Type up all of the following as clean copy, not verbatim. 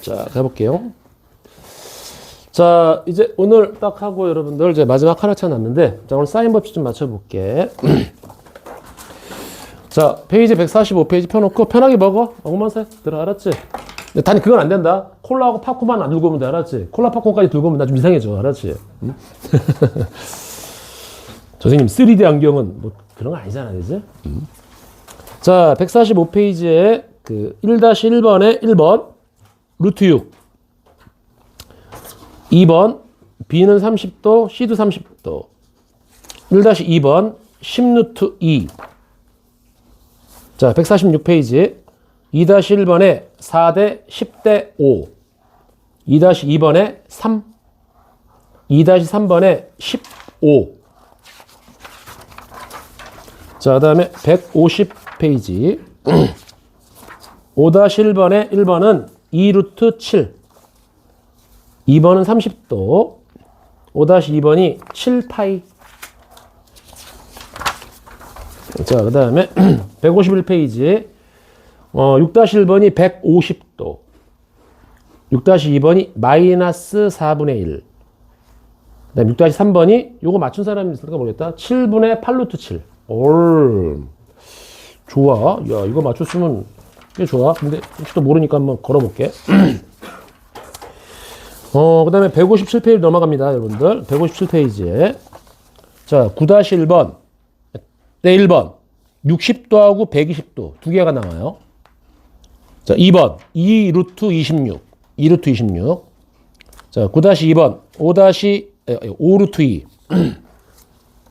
자, 가볼게요. 자, 이제 오늘 딱 하고 여러분들 이제 마지막 하나 쳐놨는데, 자, 오늘 사인 법칙 좀 맞춰볼게. 자, 페이지 145페이지 펴놓고 편하게 먹어. 엉망살 들어, 알았지? 근데 단 그건 안 된다. 콜라하고 팝콘만 안 들고 오면 돼, 알았지? 콜라 팝콘까지 들고 오면 나 좀 이상해져, 알았지? 응? 선생님, 3D 안경은 뭐 그런 거 아니잖아, 그지? 자, 145페이지에 그 1-1번에 1번 루트 6, 2번 B는 30도, C도 30도, 1-2번 10루트 2. 자, 146페이지 2-1번에 4대 10대 5, 2-2번에 3, 2-3번에 15. 자, 그 다음에 150페이지 5-1번에 1번은 2루트 7, 2번은 30도, 5-2번이 7파이. 자, 그 다음에 151페이지 6-1번이 150도, 6-2번이 마이너스 4분의 1, 그 다음에 6-3번이 요거 맞춘 사람이 있을까 모르겠다. 7분의 8루트 7. 올, 좋아. 야, 이거 맞췄으면 꽤 좋아. 근데 혹시 또 모르니까 한번 걸어볼게. 그 다음에 157페이지 넘어갑니다, 여러분들. 157페이지에. 자, 9-1번. 네, 1번. 60도하고 120도. 두 개가 나와요. 자, 2번. 2루트 26. 2루트 26. 자, 9-2번. 5루트 2.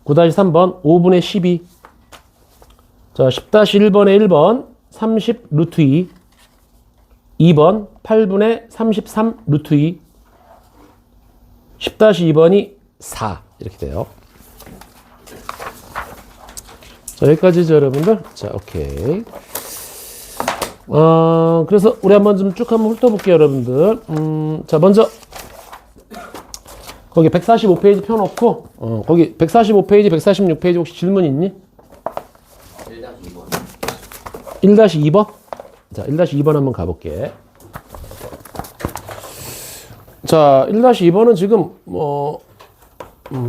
9-3번. 5분의 12. 자, 10-1번에 1번. 30 루트 2. 2번. 8분의 33 루트 2. 10-2번이 4. 이렇게 돼요. 자, 여기까지죠, 여러분들. 자, 오케이. 그래서 우리 한번 좀 쭉 한번 훑어볼게요, 여러분들. 자, 먼저 거기 145페이지 펴놓고 거기 145페이지, 146페이지 혹시 질문 있니? 1-2번. 1-2번? 자, 1-2번 한번 가볼게. 자, 1-2번은 지금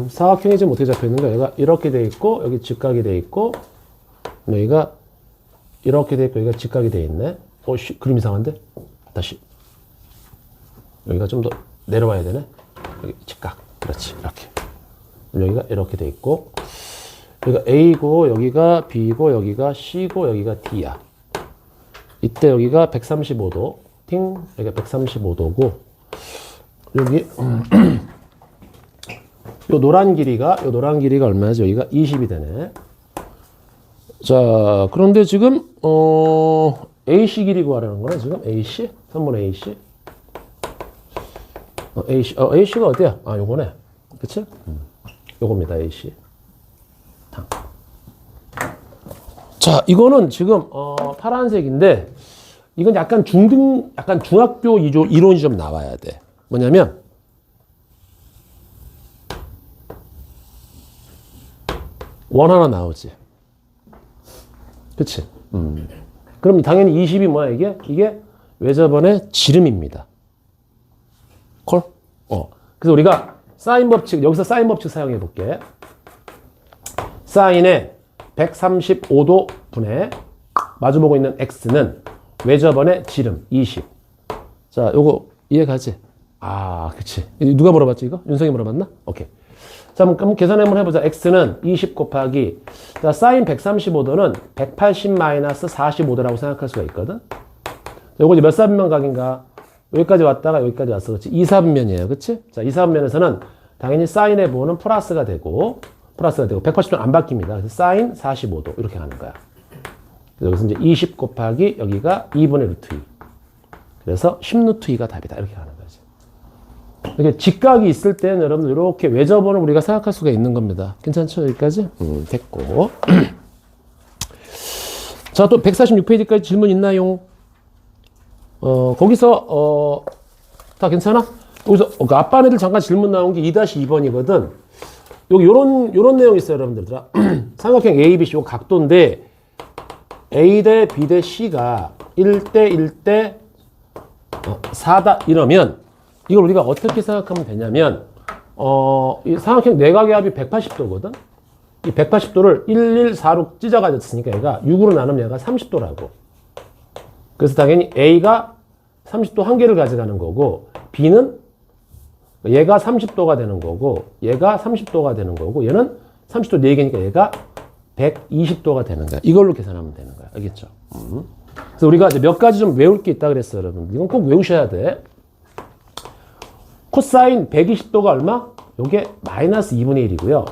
사각형이 지금 어떻게 잡혀 있는가? 얘가 이렇게 돼 있고 여기 직각이 돼 있고 여기가 이렇게 돼 있고 여기가 직각이 돼 있네. 그림 이상한데? 다시 여기가 좀 더 내려와야 되네. 여기 직각. 그렇지. 이렇게. 여기가 이렇게 돼 있고 여기가 A고 여기가 B고 여기가 C고 여기가 D야. 이때 여기가 135도. 팅. 여기가 135도고 여기 요 노란 길이가 얼마죠? 여기가 20이 되네. 자, 그런데 지금 AC 길이 구하라는 거네, 지금. AC? 3분의 AC? AC가 어때요? 아, 요거네. 그치? 요겁니다, AC. 자, 이거는 지금 파란색인데 이건 약간 중학교 이론이 좀 나와야 돼. 뭐냐면 원 하나 나오지. 그치? 그럼 당연히 20이 뭐야, 이게? 이게 외접원의 지름입니다. 콜? 그래서 우리가 사인 법칙, 여기서 사인 법칙 사용해 볼게. 사인의 135도 분의 마주보고 있는 x는 외접원의 지름 20. 자, 요거 이해가지? 아, 그치. 누가 물어봤지, 이거? 윤성이 물어봤나? 오케이. 자, 한번 계산 한번 해보자. x는 20 곱하기, 자, 사인 135도는 180 마이너스 45도라고 생각할 수가 있거든. 요거 이제 몇 사분면 각인가? 여기까지 왔다가 여기까지 왔어. 그렇지? 2사분면이에요. 그치? 자, 2사분면에서는 당연히 사인의 부호는 플러스가 되고 180도는 안 바뀝니다. 그래서 사인 45도. 이렇게 가는 거야. 여기서 이제 20 곱하기 여기가 2분의 루트 2. 그래서 10 루트 2가 답이다. 이렇게 가는 거지. 이렇게 직각이 있을 때는 여러분 이렇게 외접원을 우리가 생각할 수가 있는 겁니다. 괜찮죠? 여기까지? 됐고. 자, 또 146페이지까지 질문 있나요? 거기서 다 괜찮아? 여기서 아빠 애들 잠깐 질문 나온 게 2-2번이거든. 여기 요런 내용이 있어요, 여러분들. 삼각형 A, B, C 요 각도인데 A 대 B 대 C가 1대 1대 4다 이러면 이걸 우리가 어떻게 생각하면 되냐면 이 삼각형 내각의 합이 180도거든. 이 180도를 1, 1, 4로 찢어가졌으니까 얘가 6으로 나누면 얘가 30도라고. 그래서 당연히 A가 30도 한 개를 가져가는 거고 B는 얘가 30도가 되는 거고 얘가 30도가 되는 거고 얘는 30도 4개니까 얘가 120도가 되는 거야. 이걸로 계산하면 되는 거야. 알겠죠? 그래서 우리가 이제 몇 가지 좀 외울 게 있다 그랬어요, 여러분. 이건 꼭 외우셔야 돼. 코사인 120도가 얼마? 요게 마이너스 2분의 1이고요.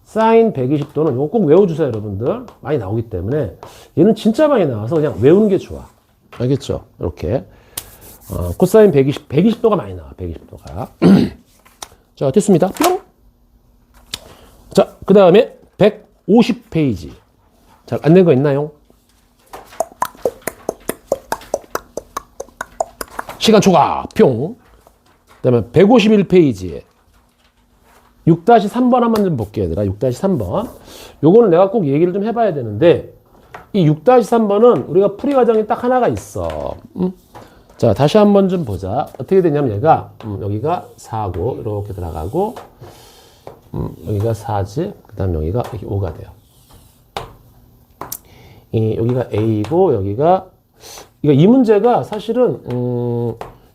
사인 120도는 요거 꼭 외워주세요, 여러분들. 많이 나오기 때문에. 얘는 진짜 많이 나와서 그냥 외우는 게 좋아. 알겠죠? 이렇게. 코사인 120도가 많이 나와, 120도가. 자, 됐습니다. 뿅! 자, 그 다음에 150페이지. 잘 안 된 거 있나요? 시간 초과, 뿅. 그 다음에 151페이지에 6-3번 한번 좀 볼게요, 얘들아. 6-3번. 요거는 내가 꼭 얘기를 좀 해봐야 되는데, 이 6-3번은 우리가 풀이 과정이 딱 하나가 있어. 자, 다시 한번 좀 보자. 어떻게 되냐면 얘가, 여기가 4고, 이렇게 들어가고, 여기가 4지, 그 다음 여기가 이렇게 5가 돼요. 여기가 A고, 여기가, 이 문제가 사실은,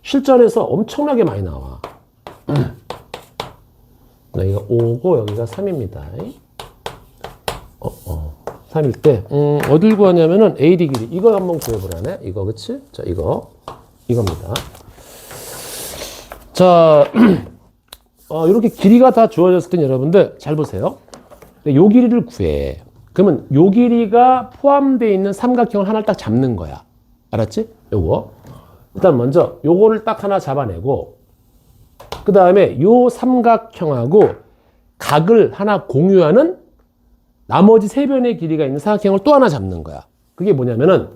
실전에서 엄청나게 많이 나와. 여기가 5고, 여기가 3입니다. 3일 때, 어딜 구하냐면은 AD 길이. 이거 한번 구해보라네. 이거, 그치? 자, 이겁니다. 자, 이렇게 길이가 다 주어졌을 땐 여러분들 잘 보세요. 요 길이를 구해. 그러면 요 길이가 포함되어 있는 삼각형을 하나를 딱 잡는 거야. 알았지? 요거. 일단 먼저 요거를 딱 하나 잡아내고, 그 다음에 요 삼각형하고 각을 하나 공유하는 나머지 세 변의 길이가 있는 삼각형을 또 하나 잡는 거야. 그게 뭐냐면은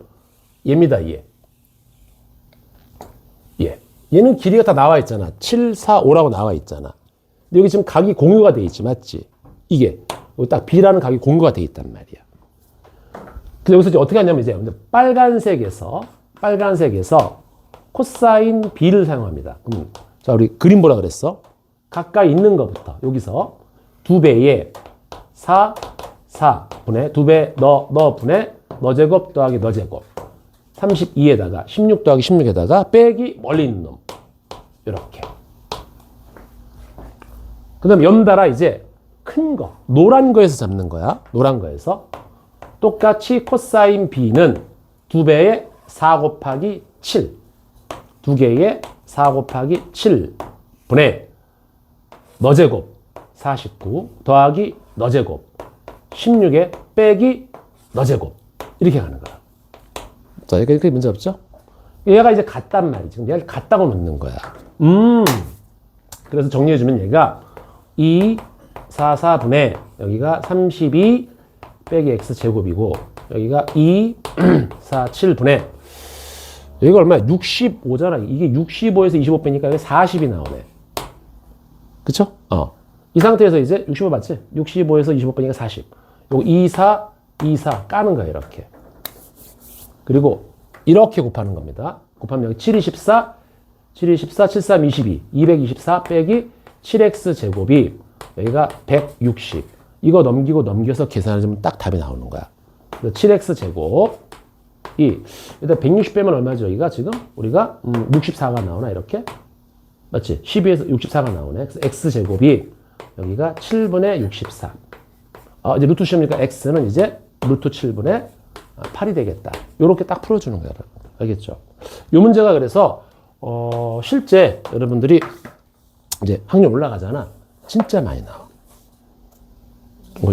얘입니다, 얘. 얘는 길이가 다 나와 있잖아. 7, 4, 5라고 나와 있잖아. 근데 여기 지금 각이 공유가 돼 있지, 맞지? 이게 여기 딱 B라는 각이 공유가 돼 있단 말이야. 그래서 여기서 이제 어떻게 하냐면 이제 빨간색에서 코사인 B를 사용합니다. 자, 우리 그림 보라 그랬어. 가까이 있는 것부터 여기서 2배의 4분의 2배 너 분의 너 제곱 더하기 너 제곱 32에다가 16 더하기 16에다가 빼기 멀리 있는 놈. 이렇게. 그 다음 연달아 이제 큰 거, 노란 거에서 잡는 거야. 노란 거에서. 똑같이 코사인 B는 2배의 4 곱하기 7. 2개의 4 곱하기 7분의 너 제곱 49 더하기 너 제곱 16에 빼기 너 제곱. 이렇게 가는 거야. 자, 이렇게 문제 없죠? 얘가 이제 같단 말이지. 지금 얘를 같다고 놓는 거야. 그래서 정리해주면 얘가 2, 4, 4분의 여기가 32 빼기 x제곱이고 여기가 2, 4, 7분의 여기가 얼마야? 65잖아. 이게 65에서 25 빼니까 여기 40이 나오네. 그쵸? 이 상태에서 이제 65 맞지? 65에서 25 빼니까 40. 요거 2, 4, 2, 4 까는 거야, 이렇게. 그리고 이렇게 곱하는 겁니다. 곱하면 여기 7, 24, 7, 24, 7, 3, 22. 224 빼기 7x 제곱이 여기가 160. 이거 넘기고 넘겨서 계산해주면 딱 답이 나오는 거야. 7x 제곱. 일단 160 빼면 얼마죠? 여기가 지금 우리가 64가 나오나 이렇게? 맞지? 12에서 64가 나오네. 그래서 x 제곱이 여기가 7분의 64. 이제 루트 시험이니까 x는 이제 루트 7분의 8이 되겠다. 요렇게 딱 풀어주는 거야, 여러분. 알겠죠? 요 문제가 그래서 실제 여러분들이 이제 확률 올라가잖아. 진짜 많이 나와.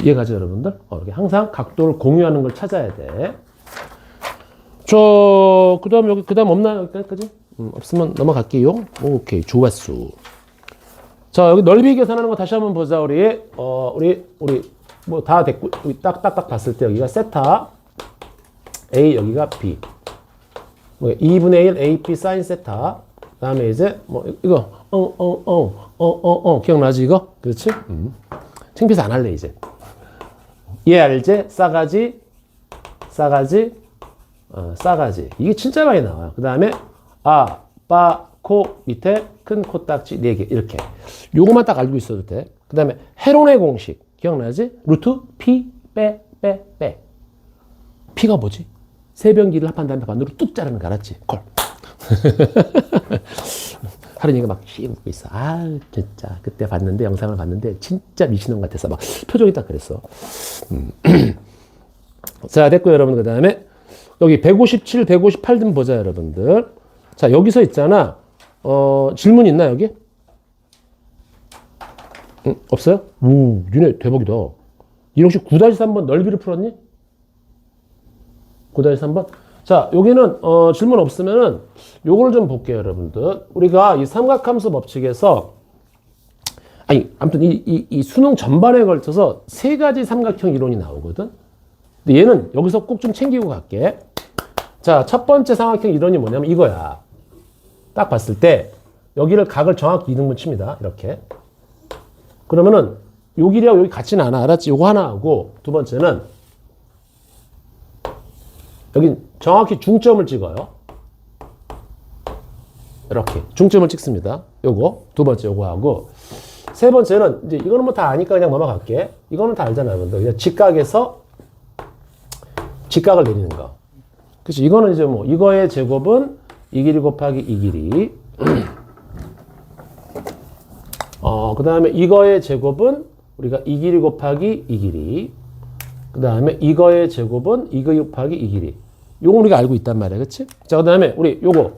이해가죠, 여러분들? 이렇게 항상 각도를 공유하는 걸 찾아야 돼. 그 다음 없나요? 여기까지? 없으면 넘어갈게요. 오케이, 좋았어. 자, 여기 넓이 계산하는 거 다시 한번 보자, 우리 뭐 다 됐고, 딱딱딱 봤을 때 여기가 세타, A, 여기가 B. 2분의 1 AP 사인 세타. 그 다음에 이제, 이거, 기억나지, 이거? 그렇지? 창피해서 안 할래, 이제. 얘 알지? 싸가지. 이게 진짜 많이 나와요. 그 다음에, 빠, 코 밑에 큰 코딱지 4개 이렇게 요거만 딱 알고 있어도 돼. 그 다음에 헤론의 공식 기억나지? 루트 P 빼 P가 뭐지? 세변기를 합한 다음에 반으로 뚝 자르는 거 알았지? 콜. 하린이가 막 웃고 있어. 아 진짜 그때 봤는데 영상을 봤는데 진짜 미친놈 같아서 막 표정이 딱 그랬어. 자 됐고요 여러분. 그 다음에 여기 157, 158 좀 보자 여러분들. 자 여기서 있잖아. 질문 있나 여기? 없어요? 오 니네 대박이다. 이 혹시 9-3번 넓이를 풀었니? 9-3번? 자, 여기는, 질문 없으면은, 요거를 좀 볼게요, 여러분들. 우리가 이 삼각함수 법칙에서, 아무튼 이 수능 전반에 걸쳐서 3가지 삼각형 이론이 나오거든? 근데 얘는 여기서 꼭 좀 챙기고 갈게. 자, 첫 번째 삼각형 이론이 뭐냐면 이거야. 딱 봤을 때, 여기를 각을 정확히 2등분 칩니다. 이렇게. 그러면은, 요 길이하고 여기 같지는 않아. 알았지? 요거 하나 하고, 두 번째는, 여기 정확히 중점을 찍어요. 이렇게 중점을 찍습니다. 요거 두 번째 요거 하고 세 번째는 이제 이거는 뭐 다 아니까 그냥 넘어갈게. 이거는 다 알잖아요, 여러분들. 그냥 직각에서 직각을 내리는 거. 그렇지? 이거는 이제 뭐 이거의 제곱은 이 길이 곱하기 이 길이. 그 다음에 이거의 제곱은 우리가 이 길이 곱하기 이 길이. 그 다음에 이거의 제곱은 이거 곱하기 이 길이. 요거 우리가 알고 있단 말이야. 그치? 자, 그 다음에 우리 요거.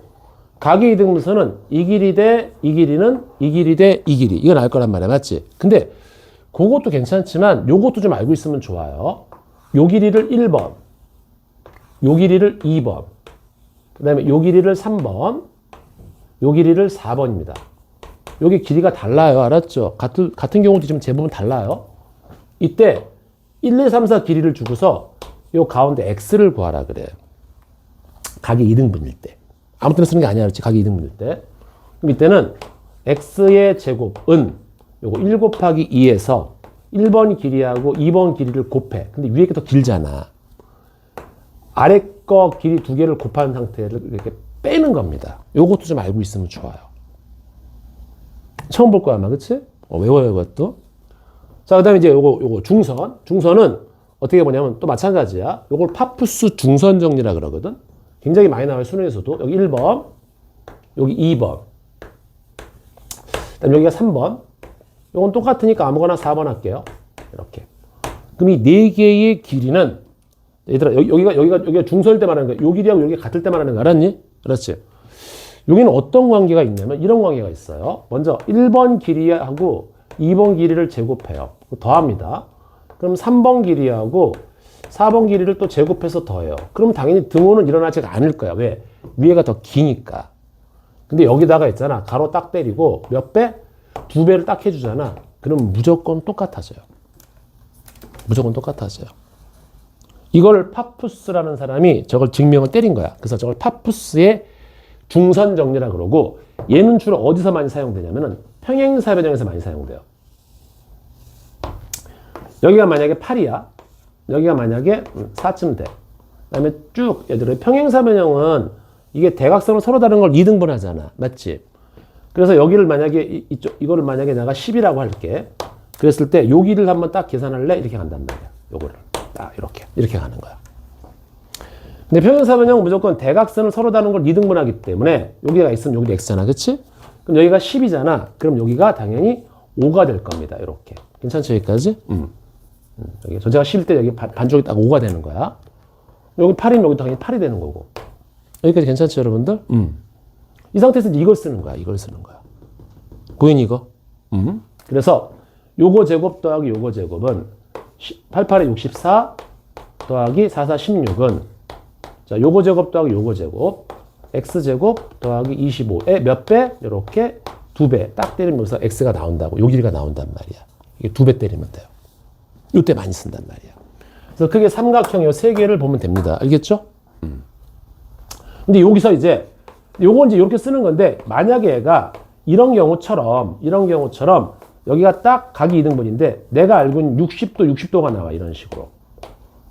각의 이등분선은 이 길이 대 이 길이는 이 길이 대 이 길이. 이건 알 거란 말이야. 맞지? 근데 그것도 괜찮지만 요것도 좀 알고 있으면 좋아요. 요 길이를 1번. 요 길이를 2번. 그 다음에 요 길이를 3번. 요 길이를 4번입니다. 여기 길이가 달라요. 알았죠? 같은 경우도 지금 대부분 달라요. 이때 1, 2, 3, 4 길이를 주고서 요 가운데 x를 구하라 그래요. 각이 2등분일 때. 아무 때나 쓰는 게 아니야. 그렇지? 각이 2등분일 때. 그럼 이때는 x의 제곱은 요거 1 곱하기 2에서 1번 길이하고 2번 길이를 곱해. 근데 위에 게 더 길잖아. 아래 거 길이 2개를 곱한 상태를 이렇게 빼는 겁니다. 요것도 좀 알고 있으면 좋아요. 처음 볼 거야, 아마. 그치? 외워요, 이것도. 자, 그 다음에 이제 요거 중선. 중선은 어떻게 보냐면 또 마찬가지야. 요걸 파푸스 중선 정리라 그러거든. 굉장히 많이 나와요, 수능에서도. 여기 1번, 여기 2번. 그다음 여기가 3번. 요건 똑같으니까 아무거나 4번 할게요. 이렇게. 그럼 이 4개의 길이는, 얘들아, 여기가 중선일 때 말하는 거야. 요 길이하고 여기가 같을 때 말하는 거 알았니? 그렇지? 여기는 어떤 관계가 있냐면 이런 관계가 있어요. 먼저 1번 길이하고 2번 길이를 제곱해요. 더합니다. 그럼 3번 길이하고 4번 길이를 또 제곱해서 더해요. 그럼 당연히 등호는 일어나지가 않을 거야. 왜? 위에가 더 기니까. 근데 여기다가 있잖아. 가로 딱 때리고 몇 배? 2배를 딱 해주잖아. 그럼 무조건 똑같아져요. 무조건 똑같아져요. 이걸 파푸스라는 사람이 저걸 증명을 때린 거야. 그래서 저걸 파푸스의 중선 정리라 그러고 얘는 주로 어디서 많이 사용되냐면은 평행사 변형에서 많이 사용돼요. 여기가 만약에 8이야. 여기가 만약에 4쯤 돼. 그 다음에 쭉 얘들은 평행사 변형은 이게 대각선을 서로 다른 걸 2등분 하잖아. 맞지? 그래서 여기를 만약에 이거를 만약에 내가 10이라고 할게. 그랬을 때 여기를 한번 딱 계산할래? 이렇게 간단 말이야. 요거를 딱 이렇게 가는 거야. 근데 평행사 변형은 무조건 대각선을 서로 다른 걸 2등분 하기 때문에 여기가 있으면 여기도 x잖아. 그치? 그럼 여기가 10이잖아. 그럼 여기가 당연히 5가 될 겁니다. 이렇게. 괜찮죠? 여기까지? 여기 전체가 10일 때 여기 반쪽이 딱 5가 되는 거야. 여기 8이면 여기 당연히 8이 되는 거고. 여기까지 괜찮죠, 여러분들? 이 상태에서 이걸 쓰는 거야. 이걸 쓰는 거야. 보이니 이거? 그래서 요거 제곱 더하기 요거 제곱은 88에 64 더하기 44 16은 자, 요거 제곱 더하기 요거 제곱 x제곱 더하기 25에 몇 배? 요렇게 2배. 딱 때리면 여기서 x가 나온다고. 요 길이가 나온단 말이야. 이게 2배 때리면 돼요. 요때 많이 쓴단 말이야. 그래서 크게 삼각형 요 3개를 보면 됩니다. 알겠죠? 근데 여기서 이제 요건 이제 이렇게 쓰는 건데 만약에 얘가 이런 경우처럼 여기가 딱 각이 2등분인데 내가 알고 있는 60도 60도가 나와. 이런 식으로.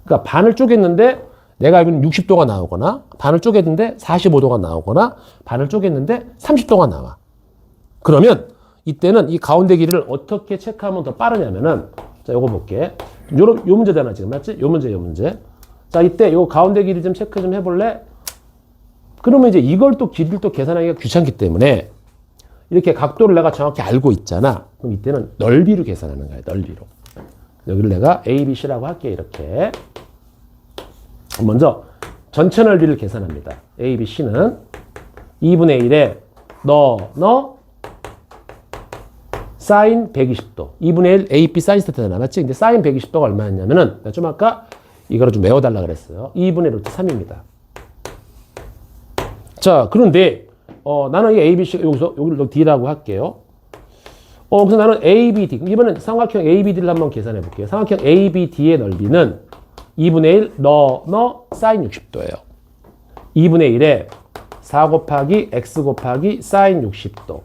그러니까 반을 쪼갰는데 내가 알기로는 60도가 나오거나 반을 쪼갰는데 45도가 나오거나 반을 쪼갰는데 30도가 나와. 그러면 이때는 이 가운데 길이를 어떻게 체크하면 더 빠르냐면은 자, 요거 볼게. 요 문제잖아, 지금. 맞지? 요 문제. 자, 이때 요 가운데 길이 좀 체크 좀 해볼래? 그러면 이제 이걸 또 길이를 또 계산하기가 귀찮기 때문에 이렇게 각도를 내가 정확히 알고 있잖아. 그럼 이때는 넓이로 계산하는 거야, 넓이로. 여기를 내가 A, B, C라고 할게, 이렇게. 먼저 전체 넓이를 계산합니다. A, B, C는 2분의 1에 너 사인 120도. 2분의 1 AP 사인 스타트잖아. 맞지? 근데 사인 120도가 얼마였냐면은, 내가 좀 아까 이거를 좀 외워달라 그랬어요. 2분의 루트 3입니다. 자, 그런데, 나는 이 ABC, 여기를 D라고 할게요. 그래서 나는 ABD. 이번엔 삼각형 ABD를 한번 계산해 볼게요. 삼각형 ABD의 넓이는 2분의 1 너 사인 60도예요. 2분의 1에 4 곱하기 X 곱하기 사인 60도.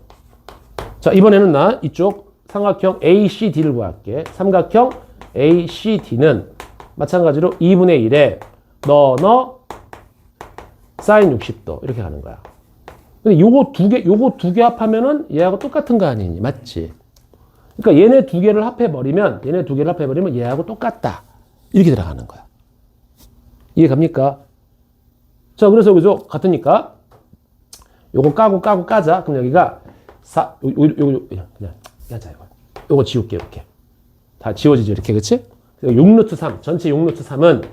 자, 이번에는 나 이쪽 삼각형 ACD를 구할게. 삼각형 ACD는 마찬가지로 2분의 1에 너 사인 60도 이렇게 가는 거야. 근데 요거 두 개 합하면은 얘하고 똑같은 거 아니니? 맞지? 그러니까 얘네 두 개를 합해버리면 얘하고 똑같다. 이렇게 들어가는 거야. 이해 갑니까? 자, 그래서 그죠? 같으니까 요거 까자. 그럼 여기가 그냥 하자, 이거. 요거 지울게, 이렇게. 다 지워지죠, 이렇게, 그치? 6루트 3, 전체 6루트 3은,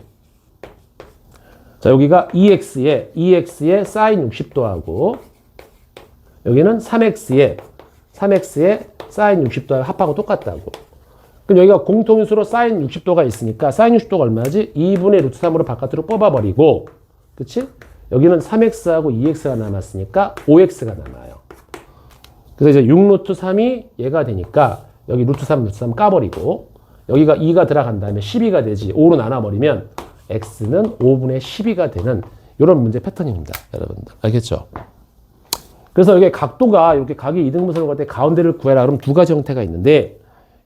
자, 여기가 2x에 사인 60도 하고, 여기는 3x에 사인 60도 합하고 똑같다고. 그럼 여기가 공통인수로 사인 60도가 있으니까, 사인 60도가 얼마지? 2분의 루트 3으로 바깥으로 뽑아버리고, 그치? 여기는 3x하고 2x가 남았으니까 5x가 남아요. 그래서 이제 6루트 3이 얘가 되니까 여기 루트 3 까버리고 여기가 2가 들어간 다음에 12가 되지 5로 나눠버리면 x는 5분의 12가 되는 이런 문제 패턴입니다. 여러분들 알겠죠? 그래서 여기 각도가 이렇게 각이 이등분선을 갈 때 가운데를 구해라 그러면 두 가지 형태가 있는데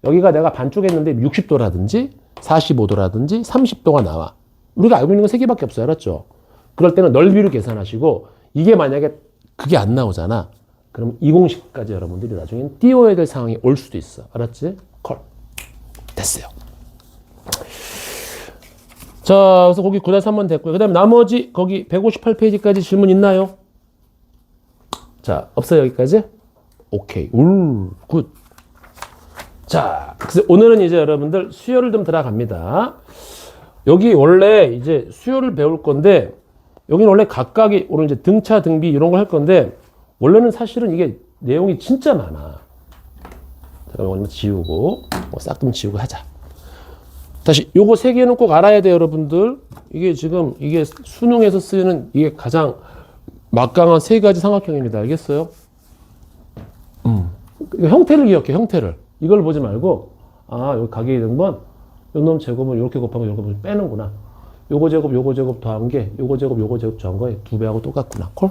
여기가 내가 반쪽했는데 60도라든지 45도라든지 30도가 나와. 우리가 알고 있는 건 세 개밖에 없어요. 알았죠? 그럴 때는 넓이를 계산하시고 이게 만약에 그게 안 나오잖아. 그럼 이 공식까지 여러분들이 나중엔 띄워야 될 상황이 올 수도 있어. 알았지? 콜. 됐어요. 자, 그래서 거기 9-3번 됐고요. 그 다음에 나머지 거기 158페이지까지 질문 있나요? 자, 없어요, 여기까지? 오케이. 굿. 자, 그래서 오늘은 이제 여러분들 수열을 좀 들어갑니다. 여기 원래 이제 수열을 배울 건데, 여기는 원래 각각이, 오늘 이제 등차, 등비 이런 걸 할 건데, 원래는 사실은 이게 내용이 진짜 많아. 잠깐만 지우고, 싹 좀 지우고 하자. 다시, 요거 세 개는 꼭 알아야 돼요, 여러분들. 이게 지금, 이게 수능에서 쓰이는 이게 가장 막강한 세 가지 삼각형입니다. 알겠어요? 형태를 기억해, 형태를. 이걸 보지 말고, 여기 가계 이등분, 요놈 제곱은 이렇게 곱하면 이렇게 빼는구나. 요거 제곱 더한 게, 요거 제곱 더한 거에 2배하고 똑같구나. 콜?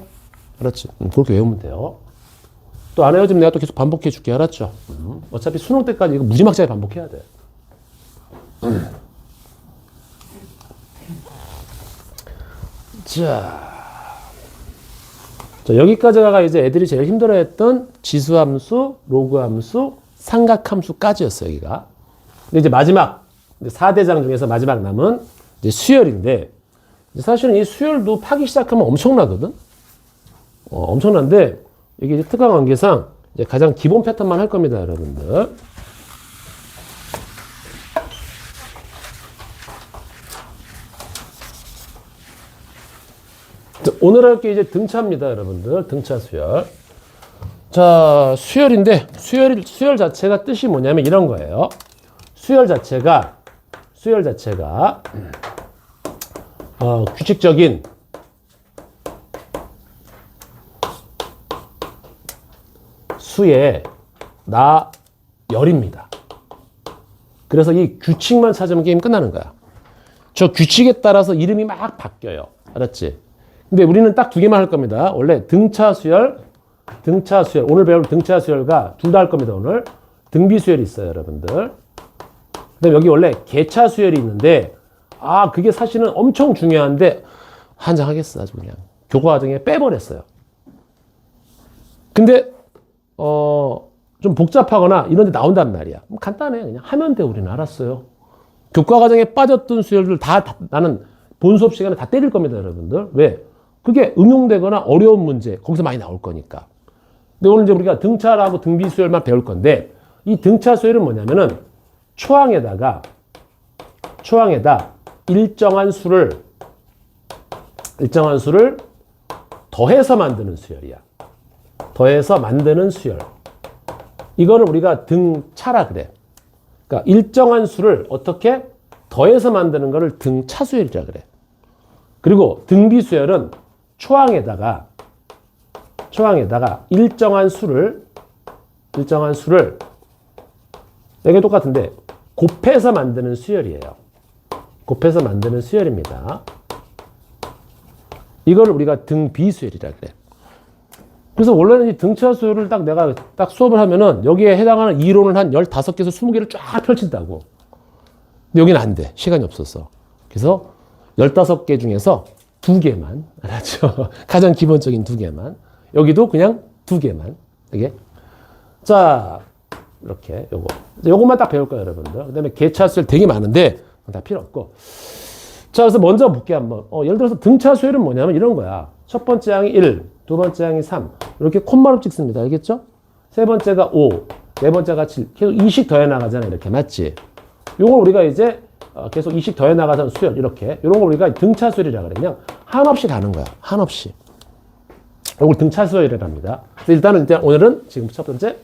알았지? 그렇게 외우면 돼요. 또 안 외워지면 내가 또 계속 반복해 줄게. 알았죠? 어차피 수능 때까지 이거 무지막지하게 반복해야 돼. 자, 여기까지가 이제 애들이 제일 힘들어했던 지수함수, 로그함수, 삼각함수까지였어요, 여기가. 근데 이제 마지막, 4대장 중에서 마지막 남은 이제 수열인데, 사실은 이 수열도 파기 시작하면 엄청나거든? 엄청난데, 이게 이제 특강 관계상 이제 가장 기본 패턴만 할 겁니다, 여러분들. 오늘 할 게 이제 등차입니다, 여러분들. 등차 수열. 자, 수열인데, 수열 자체가 뜻이 뭐냐면 이런 거예요. 수열 자체가, 규칙적인 수의 나열입니다. 그래서 이 규칙만 찾으면 게임 끝나는 거야. 저 규칙에 따라서 이름이 막 바뀌어요. 알았지? 근데 우리는 딱 두 개만 할 겁니다. 원래 등차 수열, 오늘 배울 등차 수열과 둘 다 할 겁니다, 오늘. 등비 수열이 있어요, 여러분들. 그 다음에 여기 원래 개차 수열이 있는데, 아, 그게 사실은 엄청 중요한데 환장하겠어 아주 그냥. 교과 과정에 빼버렸어요. 근데 좀 복잡하거나 이런 데 나온단 말이야. 간단해. 그냥 하면 돼. 우리는 알았어요. 교과 과정에 빠졌던 수열들 나는 본 수업 시간에 다 때릴 겁니다, 여러분들. 왜? 그게 응용되거나 어려운 문제 거기서 많이 나올 거니까. 근데 오늘 이제 우리가 등차라고 등비 수열만 배울 건데 이 등차 수열은 뭐냐면은 초항에다 일정한 수를 더해서 만드는 수열이야. 더해서 만드는 수열. 이거를 우리가 등차라 그래. 그러니까 일정한 수를 어떻게 더해서 만드는 거를 등차수열이라 그래. 그리고 등비수열은 초항에다가 일정한 수를 이게 똑같은데 곱해서 만드는 수열이에요. 곱해서 만드는 수열입니다. 이걸 우리가 등비수열이라 그래. 그래서 원래는 이 등차 수열을 내가 수업을 하면은 여기에 해당하는 이론을 한 15개에서 20개를 쫙 펼친다고. 근데 여기는 안 돼. 시간이 없어서. 그래서 15개 중에서 2개만. 알았죠? 가장 기본적인 2개만. 여기도 그냥 2개만. 이게. 자, 이렇게 요것만 딱 배울 거예요, 여러분들. 그다음에 개차 수열 되게 많은데 다 필요 없고. 자, 그래서 먼저 볼게 한번. 예를 들어서 등차 수열은 뭐냐면 이런 거야. 첫 번째 항이 1, 두 번째 항이 3. 이렇게 콤마로 찍습니다. 알겠죠? 세 번째가 5, 네 번째가 7. 계속 2씩 더해 나가잖아. 이렇게. 맞지? 요걸 우리가 이제 계속 2씩 더해 나가는 수열. 이렇게. 요런 걸 우리가 등차 수열이라 그래. 그냥 한없이 가는 거야. 한없이. 요걸 등차 수열이라고 합니다. 일단 오늘은 지금 첫 번째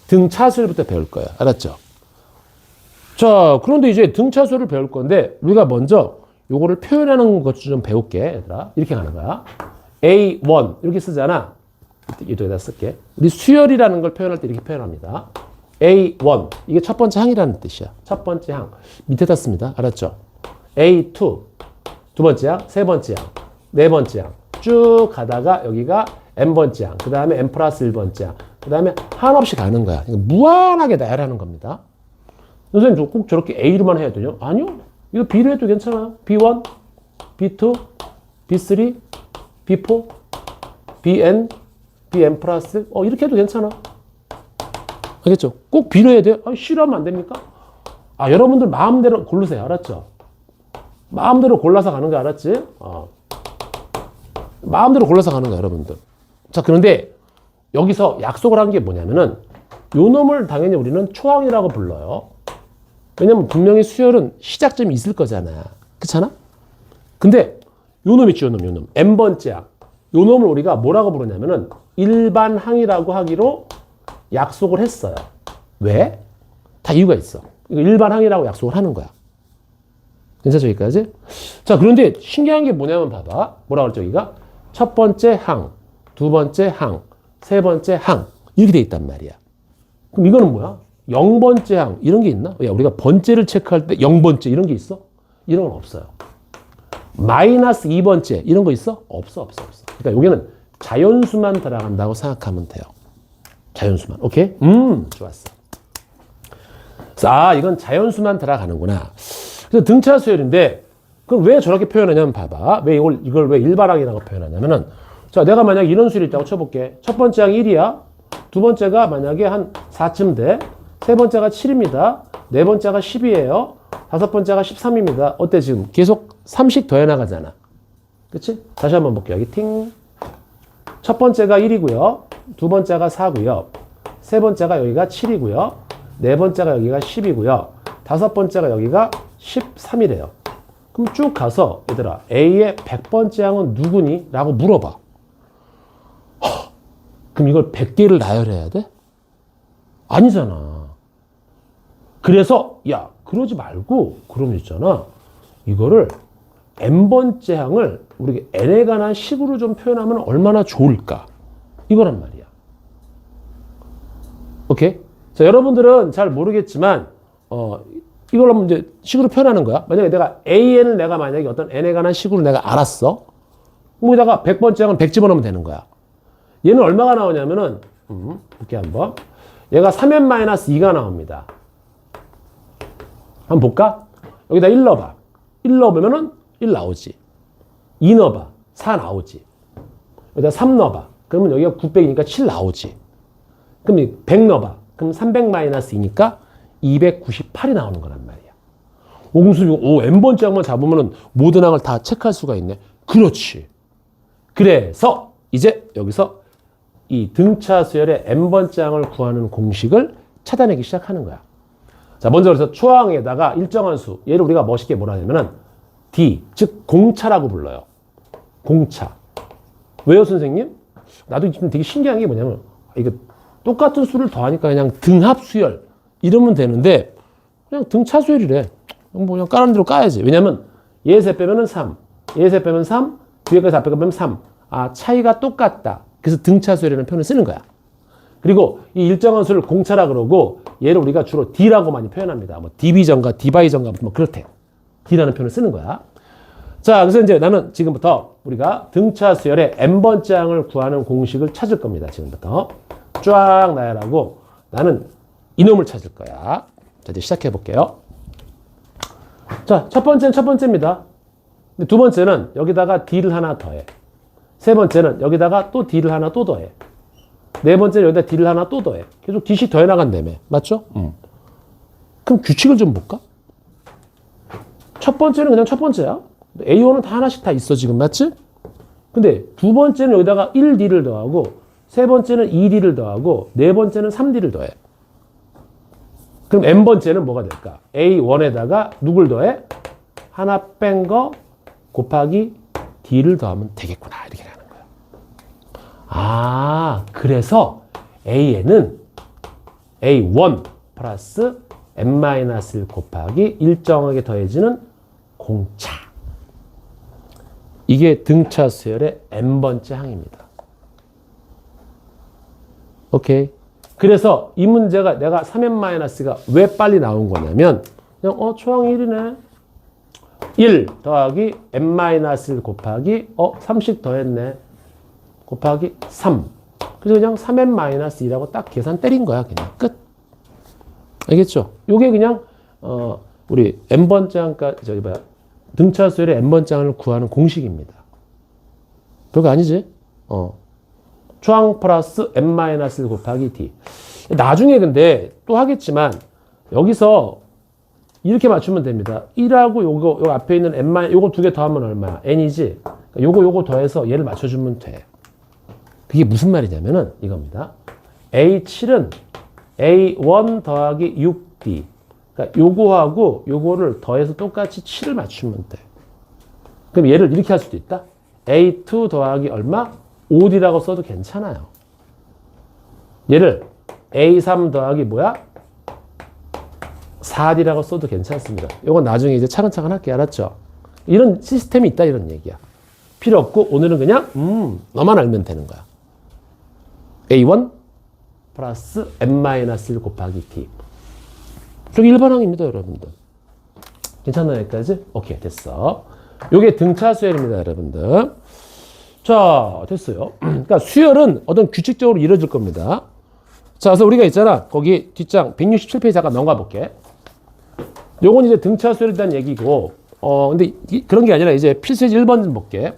등차 수열부터 배울 거예요. 알았죠? 자, 그런데 이제 등차 수열을 배울 건데 우리가 먼저 요거를 표현하는 것 좀 배울게. 얘들아. 이렇게 가는 거야. A1 이렇게 쓰잖아. 이쪽에다 쓸게. 우리 수열이라는 걸 표현할 때 이렇게 표현합니다. A1 이게 첫 번째 항이라는 뜻이야. 첫 번째 항 밑에다 씁니다. 알았죠? A2 두 번째 항, 세 번째 항, 네 번째 항 쭉 가다가 여기가 n번째 항, 그 다음에 n 플러스 1번째 항, 그 다음에 한없이 가는 거야. 무한하게 나열하는 겁니다. 선생님 꼭 저렇게 A로만 해야 되죠? 아니요. 이거 B로 해도 괜찮아요. B1, B2, B3, B4, BN, BN 플러스 이렇게 해도 괜찮아. 알겠죠? 꼭 B로 해야 돼요? C로 하면 안 됩니까? 여러분들 마음대로 고르세요. 알았죠? 마음대로 골라서 가는 거 알았지? 마음대로 골라서 가는 거 여러분들. 자, 그런데 여기서 약속을 한 게 뭐냐면은 요 놈을 당연히 우리는 초항이라고 불러요. 왜냐면 분명히 수열은 시작점이 있을 거잖아. 그렇잖아? 근데 요 놈 있죠, 요 놈. n번째 항. 요 놈을 우리가 뭐라고 부르냐면은 일반 항이라고 하기로 약속을 했어요. 왜? 다 이유가 있어. 일반 항이라고 약속을 하는 거야. 괜찮죠, 여기까지? 자, 그런데 신기한 게 뭐냐면 봐봐. 뭐라고 그랬죠, 여기가? 첫 번째 항, 두 번째 항, 세 번째 항. 이렇게 돼 있단 말이야. 그럼 이거는 뭐야? 0번째 항. 이런 게 있나? 야, 우리가 번째를 체크할 때 0번째 이런 게 있어? 이런 건 없어요. 마이너스 2번째 이런 거 있어? 없어. 그러니까 여기는 자연수만 들어간다고 생각하면 돼요. 자연수만. 오케이? 좋았어. 그래서 이건 자연수만 들어가는구나. 그래서 등차 수열인데 그럼 왜 저렇게 표현하냐면 봐봐. 왜 이걸 왜 일반항이라고 표현하냐면은 자, 내가 만약에 이런 수열이 있다고 쳐볼게. 첫 번째 항이 1이야. 두 번째가 만약에 한 4쯤 돼. 세 번째가 7입니다. 네 번째가 10이에요. 다섯 번째가 13입니다. 어때 지금? 계속 3씩 더해 나가잖아. 그치? 다시 한번 볼게요. 여기 팅. 첫 번째가 1이고요. 두 번째가 4고요. 세 번째가 여기가 7이고요. 네 번째가 여기가 10이고요. 다섯 번째가 여기가 13이래요. 그럼 쭉 가서 얘들아 A의 100번째 항은 누구니? 라고 물어봐. 그럼 이걸 100개를 나열해야 돼? 아니잖아. 그래서 야 그러지 말고 그러면 있잖아. 이거를 n번째 항을 우리가 n에 관한 식으로 좀 표현하면 얼마나 좋을까? 이거란 말이야. 오케이? 자, 여러분들은 잘 모르겠지만 이걸 한번 이제 식으로 표현하는 거야. 만약에 내가 AN을 내가 만약에 어떤 n에 관한 식으로 내가 알았어. 거기다가 100번째 항은 100 집어넣으면 되는 거야. 얘는 얼마가 나오냐면은 볼게 한번. 얘가 3n-2가 나옵니다. 한번 볼까? 여기다 1 넣어봐. 1 넣어보면은 1 나오지. 2 넣어봐. 4 나오지. 여기다 3 넣어봐. 그러면 여기가 900이니까 7 나오지. 그럼 100 넣어봐. 그럼 300-2니까 298이 나오는 거란 말이야. 옹수, n번째 항만 잡으면은 모든 항을 다 체크할 수가 있네. 그렇지. 그래서 이제 여기서 이 등차 수열의 n번째 항을 구하는 공식을 찾아내기 시작하는 거야. 자, 먼저 그래서 초항에다가 일정한 수, 얘를 우리가 멋있게 뭐라 하냐면은 D, 즉 공차라고 불러요. 공차. 왜요, 선생님? 나도 지금 되게 신기한 게 뭐냐면 이거 똑같은 수를 더하니까 그냥 등합 수열 이러면 되는데 그냥 등차 수열이래. 뭐 그냥 까는 대로 까야지. 왜냐면 얘 셋 빼면은 3, 얘 셋 빼면 3, 뒤에까지 앞에 빼면 3. 아, 차이가 똑같다. 그래서 등차 수열이라는 표현을 쓰는 거야. 그리고 이 일정한 수를 공차라 그러고 얘를 우리가 주로 D라고 많이 표현합니다. 뭐 디비전과 디바이전과 뭐 그렇대. D라는 표현을 쓰는 거야. 자, 그래서 이제 나는 지금부터 우리가 등차 수열의 n번째 항을 구하는 공식을 찾을 겁니다. 지금부터 쫙 나열하고 나는 이놈을 찾을 거야. 자, 이제 시작해 볼게요. 자, 첫 번째는 첫 번째입니다. 두 번째는 여기다가 D를 하나 더해. 세 번째는 여기다가 또 D를 하나 또 더해. 네 번째는 여기다 D를 하나 또 더해. 계속 D씩 더해 나간다며. 맞죠? 그럼 규칙을 좀 볼까? 첫 번째는 그냥 첫 번째야. A1은 다 하나씩 다 있어 지금. 맞지? 근데 두 번째는 여기다가 1D를 더하고 세 번째는 2D를 더하고 네 번째는 3D를 더해. 그럼 n번째는 뭐가 될까? A1에다가 누굴 더해? 하나 뺀 거 곱하기 D를 더하면 되겠구나. 이렇게 하는 거야. 아, 그래서 A에는 A1 플러스 n-1 곱하기 일정하게 더해지는 공차. 이게 등차 수열의 n번째 항입니다. 오케이. 그래서 이 문제가 내가 3n-가 왜 빨리 나온 거냐면 그냥 초항 1이네. 1 더하기 n-1 곱하기 3씩 더했네. 곱하기 3. 그래서 그냥 3n-2라고 딱 계산 때린 거야. 그냥 끝. 알겠죠? 요게 그냥 우리 n번째 항까지 저기 뭐야 등차 수열의 n번째 항을 구하는 공식입니다. 별거 아니지? 초항 플러스 n-1 곱하기 D. 나중에 근데 또 하겠지만 여기서 이렇게 맞추면 됩니다. 1하고 요거 앞에 있는 n- 요거 두 개 더하면 얼마야? n이지? 요거 더해서 얘를 맞춰주면 돼. 그게 무슨 말이냐면은 이겁니다. A7은 A1 더하기 6D. 그러니까 요거하고 요거를 더해서 똑같이 7을 맞추면 돼. 그럼 얘를 이렇게 할 수도 있다. A2 더하기 얼마? 5D라고 써도 괜찮아요. 얘를 A3 더하기 뭐야? 4D라고 써도 괜찮습니다. 이건 나중에 이제 차근차근 할게. 알았죠? 이런 시스템이 있다 이런 얘기야. 필요 없고 오늘은 그냥 너만 알면 되는 거야. A1 플러스 n-1 곱하기 D. 저기 일반항입니다, 여러분들. 괜찮나요, 여기까지? 오케이, 됐어. 요게 등차 수열입니다, 여러분들. 자, 됐어요. 그러니까 수열은 어떤 규칙적으로 이루어질 겁니다. 자, 그래서 우리가 있잖아. 거기 뒷장 167페이지 잠깐 넘어가 볼게. 요건 이제 등차 수열에 대한 얘기고, 근데 그런 게 아니라 이제 필수예제 1번 좀 볼게.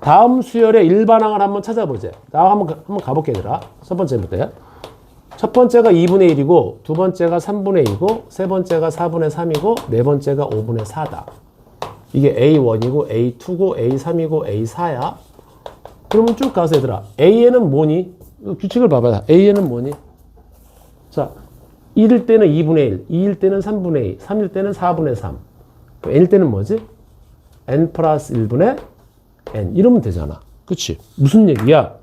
다음 수열의 일반항을 한번 찾아보자. 나 한번 가볼게, 얘들아. 첫 번째부터. 첫 번째가 2분의 1이고, 두 번째가 3분의 2고, 세 번째가 4분의 3이고, 네 번째가 5분의 4다. 이게 A1이고, A2고, A3이고, A4야. 그러면 쭉 가서 얘들아, A에는 뭐니? 규칙을 봐봐요. A에는 뭐니? 자, 1일 때는 2분의 1, 2일 때는 3분의 2, 3일 때는 4분의 3. N일 때는 뭐지? N 플러스 1분의 N. 이러면 되잖아. 그치? 무슨 얘기야?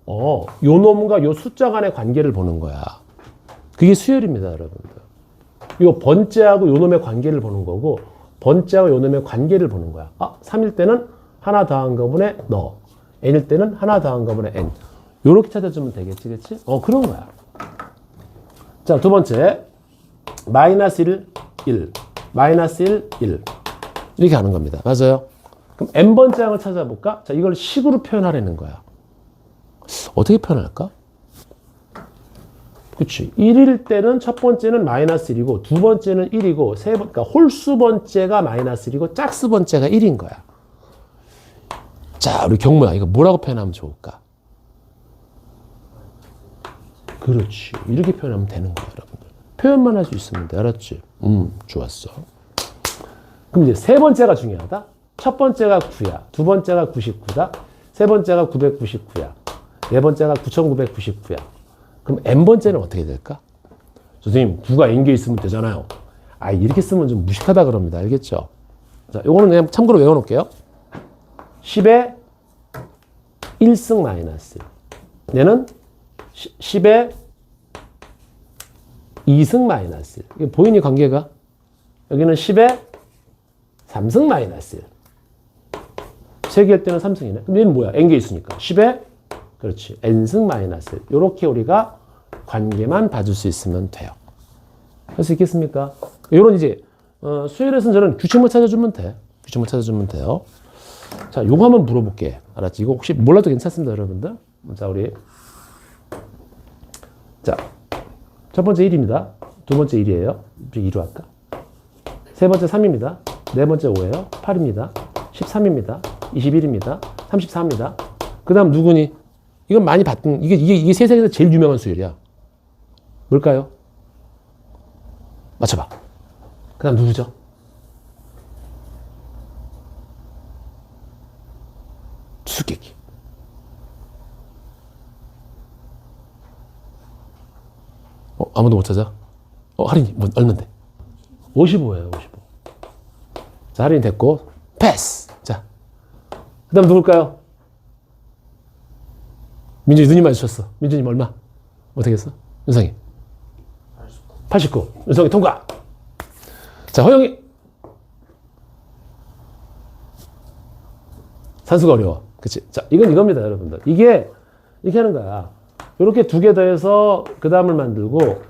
요 놈과 요 숫자 간의 관계를 보는 거야. 그게 수열입니다, 여러분들. 요 번째하고 요 놈의 관계를 보는 거고, 번째하고 요 놈의 관계를 보는 거야. 3일 때는 하나 더한 거분의 너. N일 때는 하나 더한 거분의 N. 요렇게 찾아주면 되겠지, 그치? 그런 거야. 자, 두 번째. 마이너스 1, 1. 마이너스 1, 1. 이렇게 하는 겁니다. 맞아요? 그럼 n번째 항을 찾아볼까? 자, 이걸 식으로 표현하려는 거야. 어떻게 표현할까? 그치. 1일 때는 첫 번째는 마이너스 1이고, 두 번째는 1이고, 그러니까 홀수 번째가 마이너스 1이고, 짝수 번째가 1인 거야. 자, 우리 경모야. 이거 뭐라고 표현하면 좋을까? 그렇지. 이렇게 표현하면 되는 거야, 여러분들. 표현만 할 수 있으면 돼. 알았지? 좋았어. 그럼 이제 세 번째가 중요하다. 첫 번째가 9야. 두 번째가 99다. 세 번째가 999야. 네 번째가 9999야. 그럼 n번째는 어떻게 될까? 선생님, 9가 n개 있으면 되잖아요. 아, 이렇게 쓰면 좀 무식하다 그럽니다. 알겠죠? 자, 요거는 그냥 참고로 외워놓을게요. 10의 1승 마이너스. 얘는 10의 2승 마이너스. 이게 보이니 관계가? 여기는 10의 3승 마이너스. 세개할 때는 3승이네. 그럼 얘는 뭐야? n개 있으니까. 10의 그렇지. n승 마이너스. 요렇게 우리가 관계만 봐줄 수 있으면 돼요. 할 수 있겠습니까? 요런 이제 수열에서는 저는 규칙만 찾아주면 돼. 규칙만 찾아주면 돼요. 자, 요거 한번 물어볼게. 알았지? 이거 혹시 몰라도 괜찮습니다, 여러분들. 자, 우리 자, 첫 번째 1입니다. 두 번째 1이에요. 2로 할까? 세 번째 3입니다. 네 번째 5예요. 8입니다. 13입니다. 21입니다. 34입니다. 그 다음 누구니? 이건 많이 봤던, 이게 세상에서 제일 유명한 수열이야. 뭘까요? 맞춰봐. 그 다음 누구죠? 수수께끼. 아무도 못 찾아? 할인이 뭐, 얼만데? 55예요, 55. 자, 할인이 됐고, 패스! 자. 그 다음 누굴까요? 민준이 눈이 마주쳤어. 민준이 얼마? 어떻게 했어? 윤성이. 89. 윤성이 통과. 자, 허영이. 산수가 어려워. 그치? 자, 이건 이겁니다, 여러분들. 이게, 이렇게 하는 거야. 이렇게 두 개 더해서 그 다음을 만들고,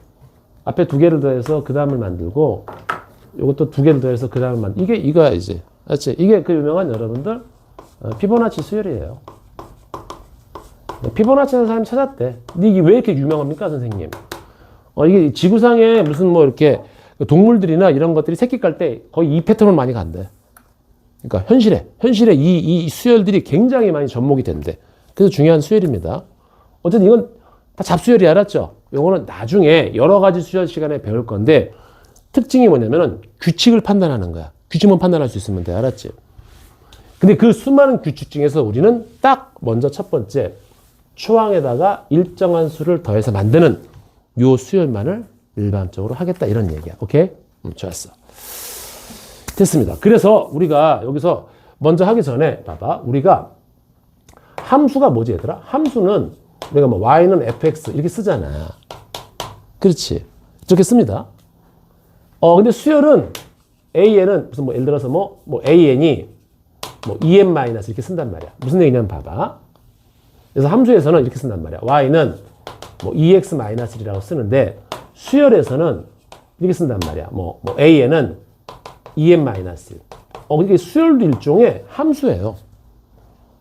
앞에 두 개를 더해서 그 다음을 만들고, 요것도 두 개를 더해서 그 다음을 만들고, 이거야, 이제. 맞지? 이게 그 유명한 여러분들, 피보나치 수열이에요. 피보나치 하는 사람이 찾았대. 근데 이게 왜 이렇게 유명합니까, 선생님? 이게 지구상에 무슨 뭐 이렇게 동물들이나 이런 것들이 새끼 깔 때 거의 이 패턴을 많이 간대. 그러니까 현실에 이 수열들이 굉장히 많이 접목이 된대. 그래서 중요한 수열입니다. 어쨌든 이건 다 잡수열이 알았죠? 이거는 나중에 여러 가지 수열 시간에 배울 건데 특징이 뭐냐면은 규칙을 판단하는 거야. 규칙만 판단할 수 있으면 돼. 알았지? 근데 그 수많은 규칙 중에서 우리는 딱 먼저 첫 번째 초항에다가 일정한 수를 더해서 만드는 요 수열만을 일반적으로 하겠다 이런 얘기야. 오케이? 좋았어. 됐습니다. 그래서 우리가 여기서 먼저 하기 전에 봐봐. 우리가 함수가 뭐지 얘들아? 함수는 내가 뭐 y는 fx 이렇게 쓰잖아. 그렇지? 이렇게 씁니다. 근데 수열은 an은 무슨 뭐 예를 들어서 뭐 an이 뭐 en 마이너스 이렇게 쓴단 말이야. 무슨 얘기냐면 봐봐. 그래서 함수에서는 이렇게 쓴단 말이야. y는 뭐 ex 마이너스 1이라고 쓰는데 수열에서는 이렇게 쓴단 말이야. 뭐 a는 en 마이너스 1. 이게 수열도 일종의 함수예요.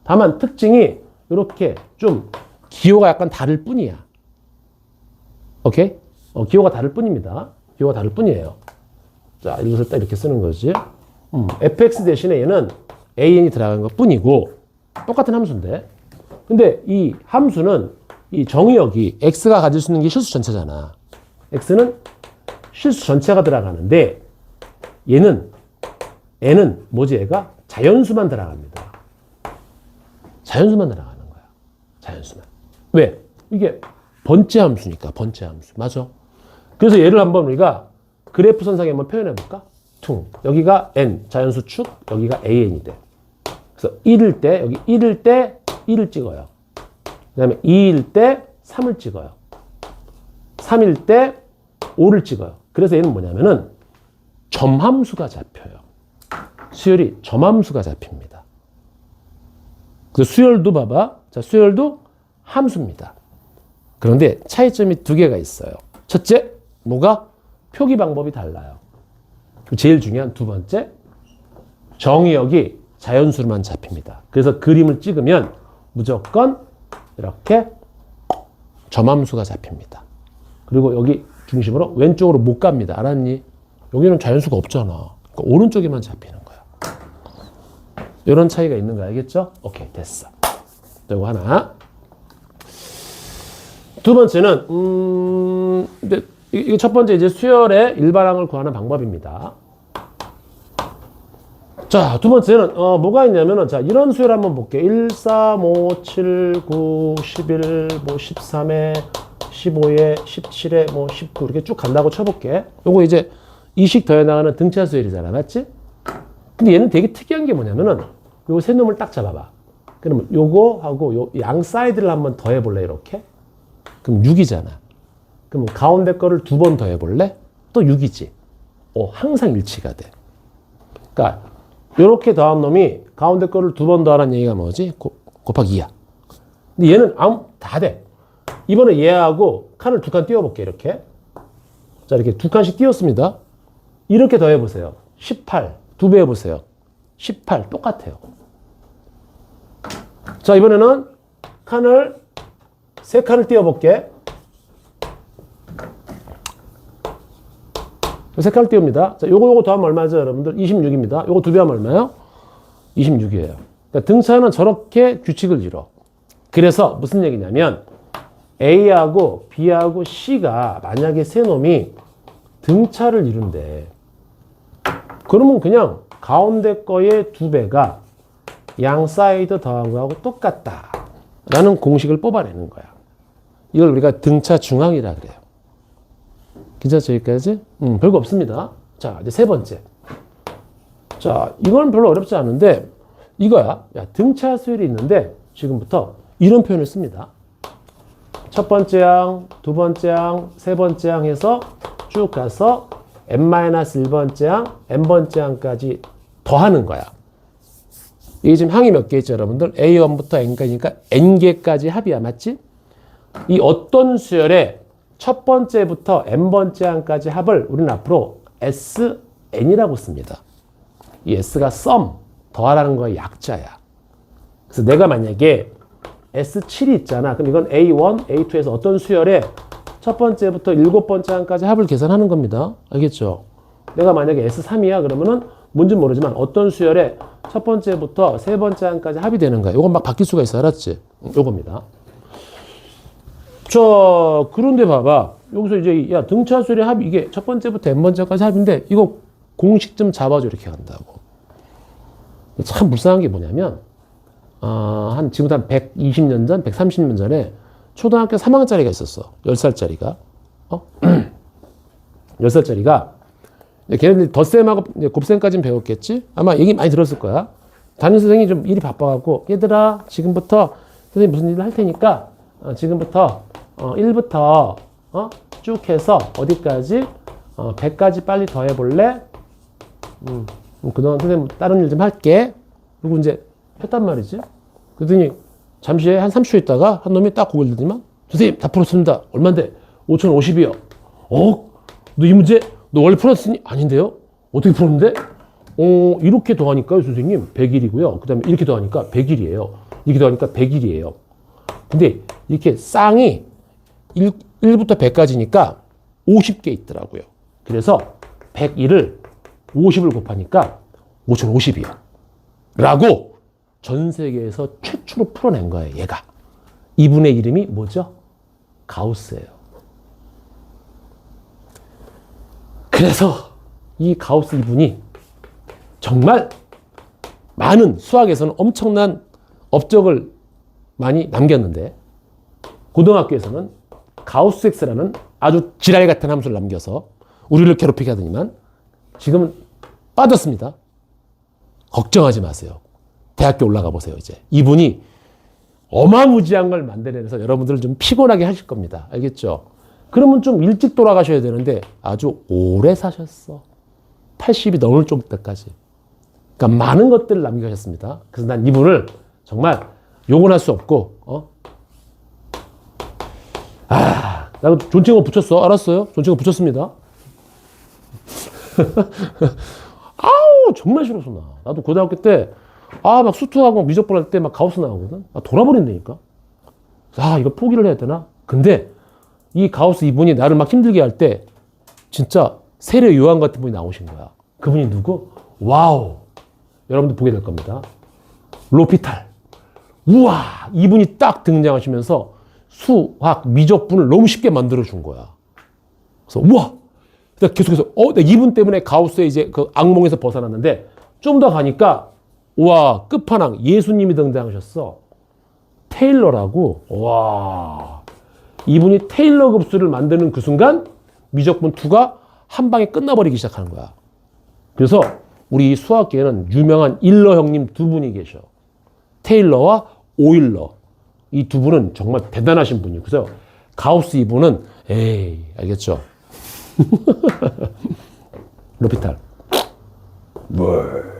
다만 특징이 이렇게 좀 기호가 약간 다를 뿐이야. 오케이? 기호가 다를 뿐입니다. 기호가 다를 뿐이에요. 자, 이것을 딱 이렇게 쓰는 거지. fx 대신에 얘는 an이 들어간 것 뿐이고 똑같은 함수인데 근데 이 함수는 이 정의역이 x가 가질 수 있는 게 실수 전체잖아. x는 실수 전체가 들어가는데 얘는 뭐지 얘가? 자연수만 들어갑니다. 자연수만 들어가는 거야. 자연수만. 왜? 이게 번째 함수니까 번째 함수. 맞아. 그래서 얘를 한번 우리가 그래프 선상에 한번 표현해 볼까? 퉁. 여기가 n 자연수 축, 여기가 an이 돼. 그래서 1일 때 여기 1일 때 1을 찍어요. 그 다음에 2일 때 3을 찍어요. 3일 때 5를 찍어요. 그래서 얘는 뭐냐면은 점함수가 잡혀요. 수열이 점함수가 잡힙니다. 그 수열도 봐봐. 자, 수열도 함수입니다. 그런데 차이점이 두 개가 있어요. 첫째, 뭐가? 표기 방법이 달라요. 제일 중요한 두 번째, 정의역이 자연수로만 잡힙니다. 그래서 그림을 찍으면 무조건 이렇게 점함수가 잡힙니다. 그리고 여기 중심으로 왼쪽으로 못 갑니다. 알았니? 여기는 자연수가 없잖아. 그러니까 오른쪽에만 잡히는 거야. 이런 차이가 있는 거 알겠죠? 오케이, 됐어. 이거 하나. 두 번째는 이거 첫 번째 이제 수열의 일반항을 구하는 방법입니다. 자, 두 번째는 뭐가 있냐면은 자, 이런 수열 한번 볼게. 1, 4, 5, 7, 9, 11, 뭐 13에 15에 17에 뭐 19 이렇게 쭉 간다고 쳐볼게. 요거 이제 이식 더해 나가는 등차 수열이잖아, 맞지? 근데 얘는 되게 특이한 게 뭐냐면은 요 세 놈을 딱 잡아봐. 그러면 요거하고 요 양 사이드를 한번 더해볼래 이렇게? 그럼 6이잖아. 그럼 가운데 거를 두 번 더해볼래? 또 6이지. 항상 일치가 돼. 그러니까 요렇게 더한 놈이 가운데 거를 두 번 더하라는 얘기가 뭐지? 곱하기 2야. 근데 얘는 다 돼. 이번에 얘하고 칸을 두 칸 띄워볼게, 이렇게. 자, 이렇게 두 칸씩 띄웠습니다. 이렇게 더해보세요. 18. 두 배 해보세요. 18. 똑같아요. 자, 이번에는 칸을 세 칸을 띄워볼게. 세 칸을 띄웁니다. 자, 요거 더하면 얼마죠, 여러분들? 26입니다. 요거 두 배 하면 얼마요? 26이에요. 그러니까 등차는 저렇게 규칙을 이뤄. 그래서 무슨 얘기냐면 A하고 B하고 C가 만약에 세 놈이 등차를 이룬대. 그러면 그냥 가운데 거의 두 배가 양 사이드 더한 거하고 똑같다 라는 공식을 뽑아내는 거야. 이걸 우리가 등차 중항이라 그래요. 괜찮죠, 여기까지? 별거 없습니다. 자, 이제 세 번째. 자, 이건 별로 어렵지 않은데 이거야. 야, 등차 수열이 있는데 지금부터 이런 표현을 씁니다. 첫 번째 항, 두 번째 항, 세 번째 항 해서 쭉 가서 n-1번째 항, n번째 항까지 더하는 거야. 이게 지금 항이 몇 개 있죠, 여러분들? A1부터 N까지니까 N개까지 합이야, 맞지? 이 어떤 수열의 첫 번째부터 n번째 항까지 합을 우리는 앞으로 SN이라고 씁니다. 이 S가 sum, 더하라는 거의 약자야. 그래서 내가 만약에 S7이 있잖아. 그럼 이건 A1, A2에서 어떤 수열의 첫 번째부터 일곱 번째 항까지 합을 계산하는 겁니다. 알겠죠? 내가 만약에 S3이야 그러면은 뭔지 모르지만 어떤 수열의 첫 번째부터 세 번째 항까지 합이 되는 거야. 이건 막 바뀔 수가 있어. 알았지? 요겁니다. 자, 그런데 봐봐. 여기서 이제 야, 등차 수열의 합이 이게 첫 번째부터 n번째까지 합인데 이거 공식 좀 잡아줘 이렇게 간다고. 참 불쌍한 게 뭐냐면 지금부터 한 120년 전, 130년 전에 초등학교 3학년짜리가 있었어. 10살짜리가. 10살짜리가 걔네들이 덧셈하고 곱셈까지는 배웠겠지? 아마 얘기 많이 들었을 거야. 담임 선생님이 좀 일이 바빠갖고 얘들아 지금부터 선생님 무슨 일을 할 테니까 지금부터 1부터 쭉 해서 어디까지 100까지 빨리 더해볼래? 그동안 선생님 다른 일 좀 할게. 그리고 이제 했단 말이지. 그랬더니 잠시 한 30초 있다가 한 놈이 딱 고개를 들더니만 선생님 다 풀었습니다. 얼만데? 5,050이요. 너 이 문제 너 원래 풀었으니? 아닌데요? 어떻게 풀었는데? 이렇게 더하니까요 선생님 100일이고요. 그 다음에 이렇게 더하니까 100일이에요. 이렇게 더하니까 100일이에요. 근데 이렇게 쌍이 1부터 100까지니까 50개 있더라고요. 그래서 101을 50을 곱하니까 5,050이요. 라고 전 세계에서 최초로 풀어낸 거예요, 얘가. 이분의 이름이 뭐죠? 가우스예요. 그래서 이 가우스 이분이 정말 많은 수학에서는 엄청난 업적을 많이 남겼는데 고등학교에서는 가우스 X라는 아주 지랄 같은 함수를 남겨서 우리를 괴롭히게 하더니만 지금은 빠졌습니다. 걱정하지 마세요. 대학교 올라가 보세요, 이제. 이분이 어마무지한 걸 만들어내서 여러분들을 좀 피곤하게 하실 겁니다. 알겠죠? 그러면 좀 일찍 돌아가셔야 되는데 아주 오래 사셨어. 80이 넘을 때까지. 그러니까 많은 것들을 남겨주셨습니다. 그래서 난 이분을 정말 욕은 할 수 없고, 나도 존칭어 붙였어. 알았어요? 존칭어 붙였습니다. 아우, 정말 싫어서 나. 나도 고등학교 때, 막 수투하고 미적분 할 때 막 가우스 나오거든. 돌아버린다니까. 이거 포기를 해야 되나? 근데 이 가우스 이분이 나를 막 힘들게 할 때 진짜 세례 요한 같은 분이 나오신 거야. 그분이 누구? 와우. 여러분들 보게 될 겁니다. 로피탈. 우와. 이분이 딱 등장하시면서 수학, 미적분을 너무 쉽게 만들어준 거야. 그래서 우와. 계속해서 내가 이분 때문에 가우스의 이제 그 악몽에서 벗어났는데 좀 더 가니까 우와 끝판왕 예수님이 등장하셨어. 테일러라고. 와. 이분이 테일러 급수를 만드는 그 순간 미적분 2가 한 방에 끝나버리기 시작하는 거야. 그래서 우리 수학계에는 유명한 일러 형님 2분이 계셔. 테일러와 오일러. 이 2분은 정말 대단하신 분이고. 그래서 가우스 이분은 에이 알겠죠? 로피탈. 뭘?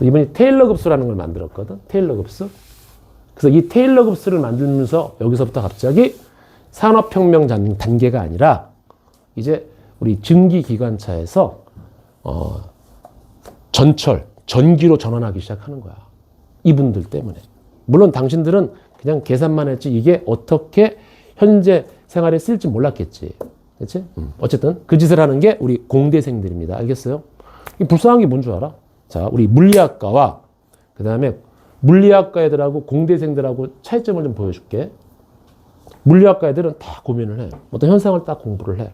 이분이 테일러 급수라는 걸 만들었거든. 테일러 급수. 그래서 이 테일러 급수를 만들면서 여기서부터 갑자기 산업혁명 단계가 아니라 이제 우리 증기기관차에서 전기로 전환하기 시작하는 거야. 이분들 때문에. 물론 당신들은 그냥 계산만 했지 이게 어떻게 현재 생활에 쓸지 몰랐겠지. 그렇지? 어쨌든 그 짓을 하는 게 우리 공대생들입니다. 알겠어요? 이 불쌍한 게 뭔 줄 알아? 자, 우리 물리학과와 그 다음에 물리학과 애들하고 공대생들하고 차이점을 좀 보여줄게. 물리학과 애들은 다 고민을 해. 어떤 현상을 딱 공부를 해.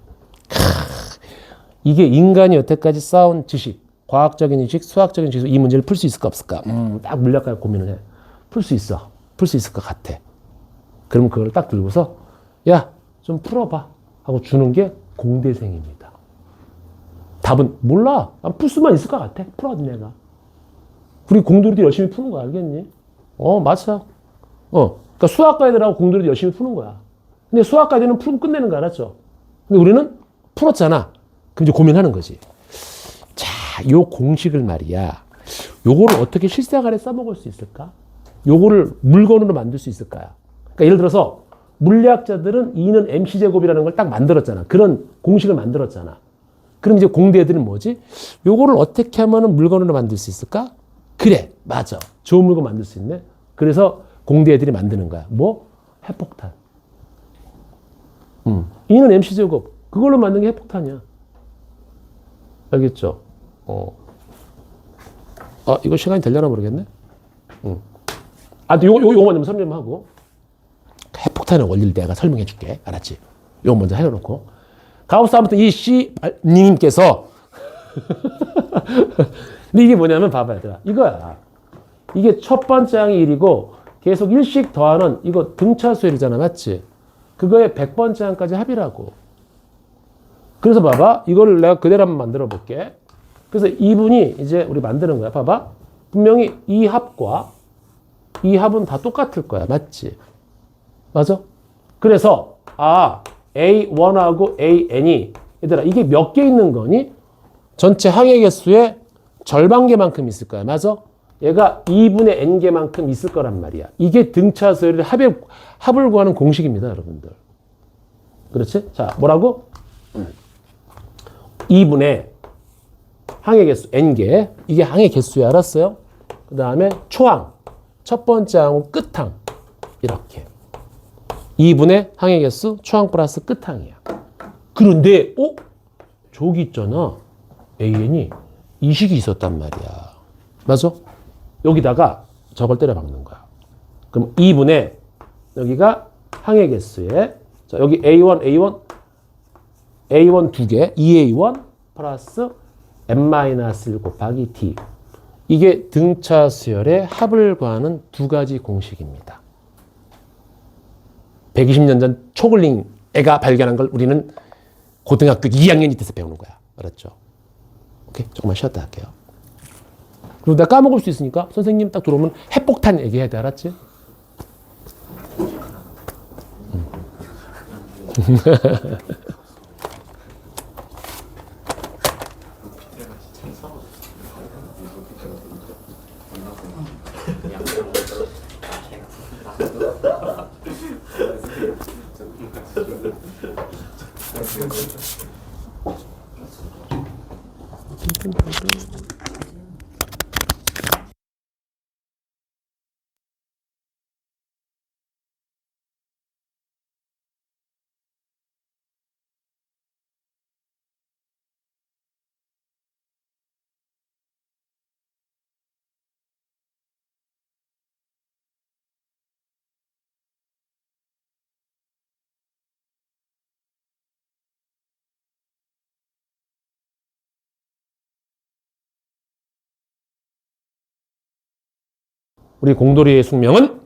이게 인간이 여태까지 쌓은 지식, 과학적인 지식, 수학적인 지식, 이 문제를 풀 수 있을까 없을까? 딱 물리학과 고민을 해. 풀 수 있어. 풀 수 있을 것 같아. 그러면 그걸 딱 들고서 야, 좀 풀어봐 하고 주는 게 공대생입니다. 답은 몰라. 풀 수만 있을 것 같아. 풀어 내가. 우리 공들이도 열심히 푸는 거 알겠니? 맞아. 그러니까 수학과 애들하고 공들이도 열심히 푸는 거야. 근데 수학과 애들은 풀면 끝내는 거 알았죠? 근데 우리는 풀었잖아. 그럼 이제 고민하는 거지. 자, 요 공식을 말이야. 요거를 어떻게 실생활에 써먹을 수 있을까? 요거를 물건으로 만들 수 있을까요? 그러니까 예를 들어서 물리학자들은 E는 mc제곱이라는 걸 딱 만들었잖아. 그런 공식을 만들었잖아. 그럼 이제 공대 애들은 뭐지? 요거를 어떻게 하면 물건으로 만들 수 있을까? 그래, 맞아. 좋은 물건 만들 수 있네. 그래서 공대 애들이 만드는 거야. 뭐? 핵폭탄. E는 mc제곱. 그걸로 만든 게 핵폭탄이야. 알겠죠? 이거 시간이 되려나 모르겠네. 요거 먼저 설명하고. 핵폭탄의 원리를 내가 설명해 줄게. 알았지? 요거 먼저 해놓고. 가우스 아무튼 이 씨님께서 근데 이게 뭐냐면 봐봐 얘들아. 이거야. 이게 첫 번째 항이 1이고 계속 일씩 더하는 이거 등차수열이잖아. 맞지? 그거의 100번째 항까지 합이라고. 그래서 봐봐. 이거를 내가 그대로 한번 만들어 볼게. 그래서 이분이 이제 우리 만드는 거야. 봐봐. 분명히 이 합과 이 합은 다 똑같을 거야. 맞지? 맞아? 그래서 A1하고 AN이 얘들아 이게 몇 개 있는 거니? 전체 항의 개수의 절반 개만큼 있을 거야. 맞아? 얘가 2분의 n개만큼 있을 거란 말이야. 이게 등차수열의 합을 구하는 공식입니다. 여러분들. 그렇지? 자, 뭐라고? 2분의 항의 개수 n개. 이게 항의 개수야. 알았어요? 그 다음에 초항. 첫 번째 항은 끝항. 이렇게. 2분의 항의 개수 초항 플러스 끝항이야. 그런데 저기 있잖아. AN이 이 식이 있었단 말이야. 맞아? 여기다가 저걸 때려 박는 거야. 그럼 2분의 여기가 항의 개수에 자, 여기 A1 2개 2A1 플러스 n-1 곱하기 D. 이게 등차 수열의 합을 구하는 두 가지 공식입니다. 120년 전 초글링 애가 발견한 걸 우리는 고등학교 2학년 때서 배우는 거야. 알았죠? 오케이, 조금만 쉬었다 할게요. 그리고 내가 까먹을 수 있으니까 선생님 딱 들어오면 핵폭탄 얘기해야 돼. 알았지? 우리 공돌이의 숙명은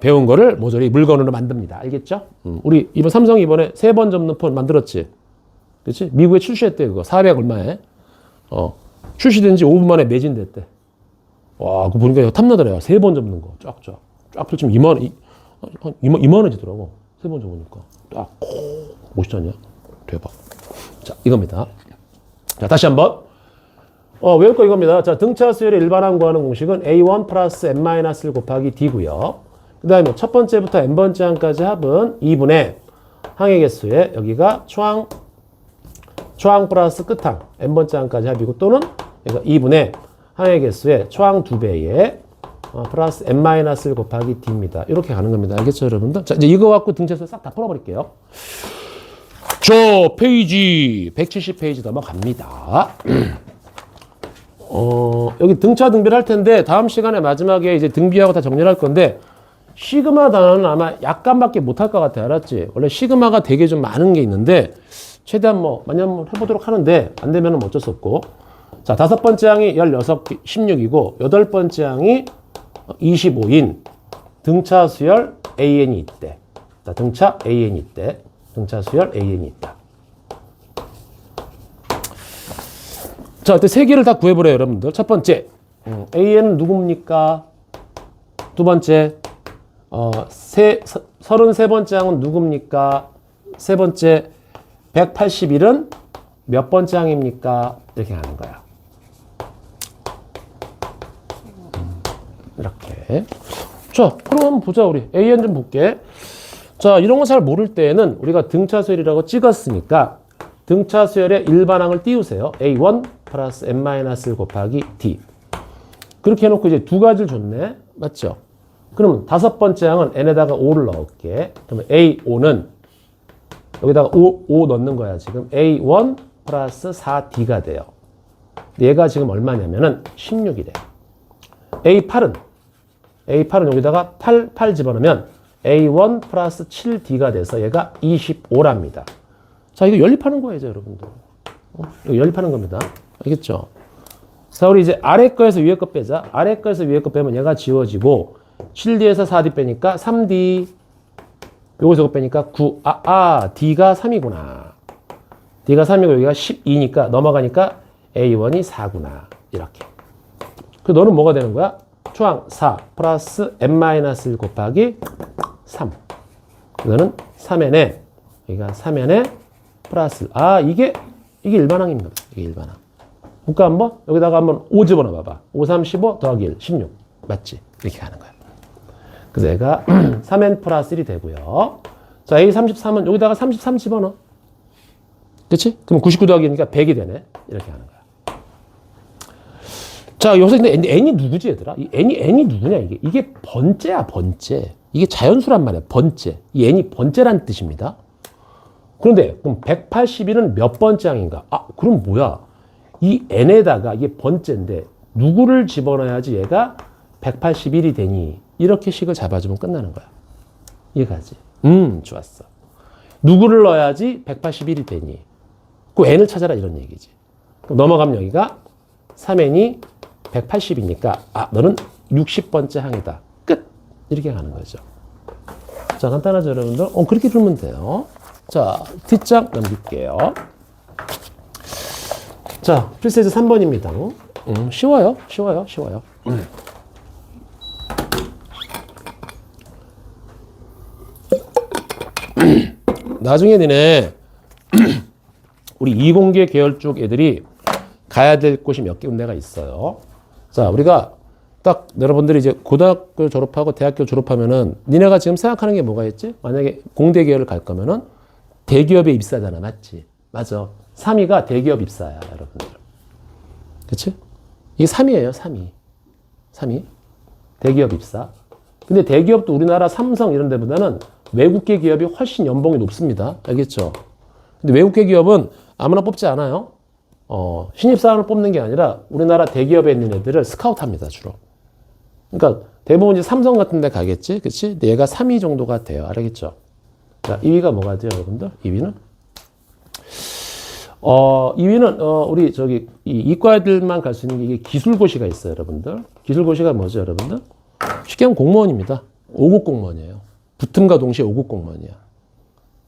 배운 거를 모조리 물건으로 만듭니다. 알겠죠? 우리 이번 삼성 이번에 3번 접는 폰 만들었지? 그치? 미국에 출시했대, 그거. 400 얼마에. 출시된 지 5분 만에 매진됐대. 와, 그거 보니까 탐나더래요. 3번 접는 거. 쫙쫙. 쫙 펼치면 2만 원이더라고. 3번 접으니까. 딱, 멋있지 않냐? 대박. 자, 이겁니다. 자, 다시 한번. 외울 거 이겁니다. 자, 등차 수열의 일반항 구하는 공식은 A1 플러스 n-1 곱하기 D고요. 그 다음에 첫 번째부터 n번째 항까지 합은 2분의 항의 개수에 여기가 초항 플러스 끝항 n번째 항까지 합이고 또는 그러니까 2분의 항의 개수에 초항 2배에 플러스 n-1 곱하기 D입니다. 이렇게 가는 겁니다. 알겠죠, 여러분들? 자, 이제 이거 갖고 등차 수열 싹 다 풀어버릴게요. 저 페이지 170페이지 넘어갑니다. 여기 등차 등비를 할 텐데 다음 시간에 마지막에 이제 등비하고 다 정리를 할 건데 시그마 단어는 아마 약간밖에 못할 것 같아. 알았지? 원래 시그마가 되게 좀 많은 게 있는데 최대한 많이 한번 해보도록 하는데 안 되면 어쩔 수 없고. 자, 5번째 항이 16이고 8번째 항이 25인 등차 수열 AN이 있대. 자, 등차 AN이 있대. 등차 수열 AN이 있다. 자, 이때 세 개를 다 구해보래요, 여러분들. 첫 번째, AN은 누굽니까? 두 번째, 33번째 항은 누굽니까? 세 번째, 181은 몇 번째 항입니까? 이렇게 하는 거야. 이렇게. 자, 그럼 한번 보자, 우리. AN 좀 볼게. 자, 이런 거 잘 모를 때에는 우리가 등차 수열이라고 찍었으니까 등차 수열의 일반항을 띄우세요. A1 플러스 n-1 곱하기 D. 그렇게 해놓고 이제 두 가지를 줬네. 맞죠? 그러면 5번째 항은 n에다가 5를 넣을게. 그러면 A5는 여기다가 5 넣는 거야. 지금 A1 플러스 4D가 돼요. 얘가 지금 얼마냐면은 16이래. A8은 여기다가 8 집어넣으면 A1 플러스 7D가 돼서 얘가 25랍니다. 자, 이거 연립하는 거예요, 여러분들. 이거 연립하는 겁니다. 알겠죠? 자, 우리 이제 아래 거에서 위에 거 빼자. 아래 거에서 위에 거 빼면 얘가 지워지고 7D에서 4D 빼니까 3D. 요거서 이거 빼니까 9. D가 3이구나. D가 3이고 여기가 12니까 넘어가니까 A1이 4구나. 이렇게. 그 너는 뭐가 되는 거야? 초항 4 플러스 n-1 곱하기 3. 이거는 3n에 여기가 3n에 플러스 이게 일반항입니다. 이게 일반항. 볼까 한번? 여기다가 한번 5 집어넣어 봐봐. 5, 3, 15 더하기 1, 16. 맞지? 이렇게 하는 거야. 그래서 얘가 3n 플러스 1이 되고요. 자, A33은 여기다가 33 집어넣어. 그치? 그럼 99 더하기 1이니까 100이 되네. 이렇게 하는 거야. 자, 여기서 근데 n이 누구지, 얘들아? 이 n이 누구냐, 이게? 이게 번째야, 번째. 이게 자연수란 말이야, 번째. 이 n이 번째란 뜻입니다. 그런데, 그럼 181은 몇 번째 항인가? 그럼 뭐야? 이 n에다가 이게 번째인데, 누구를 집어넣어야지 얘가 181이 되니? 이렇게 식을 잡아주면 끝나는 거야. 이해가지? 좋았어. 누구를 넣어야지 181이 되니? 그 n을 찾아라, 이런 얘기지. 그럼 넘어가면 여기가 3n이 180이니까 너는 60번째 항이다. 끝. 이렇게 가는 거죠. 자, 간단하죠, 여러분들? 그렇게 풀면 돼요. 자, 뒷장 넘길게요. 자, 필세제 3번입니다. 쉬워요. 나중에 니네 우리 이공계 계열 쪽 애들이 가야 될 곳이 몇 군데가 있어요. 자, 우리가 딱 여러분들이 이제 고등학교 졸업하고 대학교 졸업하면은 니네가 지금 생각하는 게 뭐가 있지? 만약에 공대 계열을 갈 거면은 대기업에 입사잖아. 맞지? 맞아. 3위가 대기업 입사야, 여러분들. 그치? 이게 3위예요, 3위. 대기업 입사. 근데 대기업도 우리나라 삼성 이런 데보다는 외국계 기업이 훨씬 연봉이 높습니다. 알겠죠? 근데 외국계 기업은 아무나 뽑지 않아요. 신입사원을 뽑는 게 아니라 우리나라 대기업에 있는 애들을 스카우트합니다, 주로. 그러니까 대부분 이제 삼성 같은 데 가겠지? 그치? 얘가 3위 정도가 돼요. 알겠죠? 자, 2위가 뭐가 돼요, 여러분들? 2위는? 2위는, 우리 이 이과 애들만 갈 수 있는 게 이게 기술고시가 있어요, 여러분들. 기술고시가 뭐죠, 여러분들? 쉽게 하면 공무원입니다. 5급 공무원이에요. 붙음과 동시에 5급 공무원이야.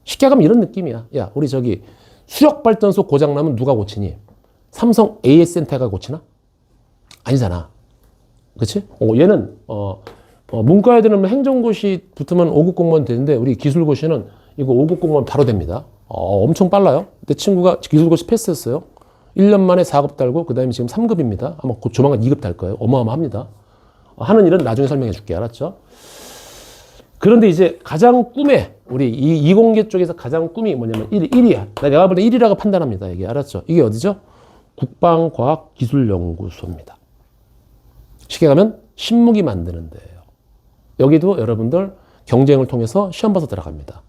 쉽게 하면 이런 느낌이야. 야, 우리 저기 수력발전소 고장나면 누가 고치니? 삼성 AS센터가 고치나? 아니잖아. 그치? 얘는, 문과 애들은 행정고시 붙으면 5급 공무원 되는데, 우리 기술고시는 이거 5급 공무원 바로 됩니다. 엄청 빨라요. 내 친구가 기술고시 패스했어요. 1년 만에 4급 달고, 그 다음에 지금 3급입니다. 아마 곧 조만간 2급 달 거예요. 어마어마합니다. 하는 일은 나중에 설명해 줄게. 알았죠? 그런데 이제 가장 꿈에, 우리 이 이공계 쪽에서 가장 꿈이 뭐냐면 1이야. 내가 볼 때 1이라고 판단합니다. 이게. 알았죠? 이게 어디죠? 국방과학기술연구소입니다. 쉽게 가면 신무기 만드는 데예요. 여기도 여러분들 경쟁을 통해서 시험 봐서 들어갑니다.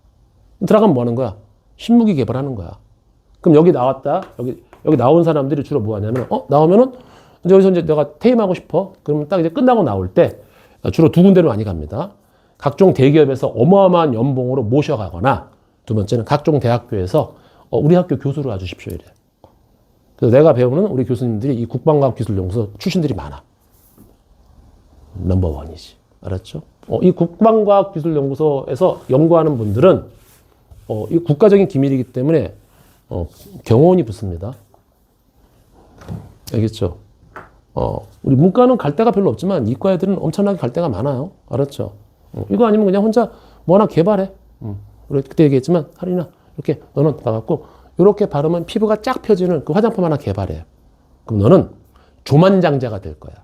들어가면 뭐 하는 거야? 신무기 개발하는 거야. 그럼 여기 나왔다. 여기 나온 사람들이 주로 뭐 하냐면, 나오면은 이제 여기서 이제 내가 퇴임하고 싶어. 그러면 딱 이제 끝나고 나올 때 주로 두 군데로 많이 갑니다. 각종 대기업에서 어마어마한 연봉으로 모셔가거나, 두 번째는 각종 대학교에서 우리 학교 교수로 와주십시오. 이래. 그래서 내가 배우는 우리 교수님들이 이 국방과학기술연구소 출신들이 많아. 넘버원이지. 알았죠? 이 국방과학기술연구소에서 연구하는 분들은 이 국가적인 기밀이기 때문에 경호원이 붙습니다. 알겠죠? 우리 문과는 갈 데가 별로 없지만 이과 애들은 엄청나게 갈 데가 많아요. 알았죠? 이거 아니면 그냥 혼자 뭐 하나 개발해. 우리 그때 얘기했지만 할인아 이렇게 너는 나갖고 이렇게 바르면 피부가 쫙 펴지는 그 화장품 하나 개발해. 그럼 너는 조만장자가 될 거야.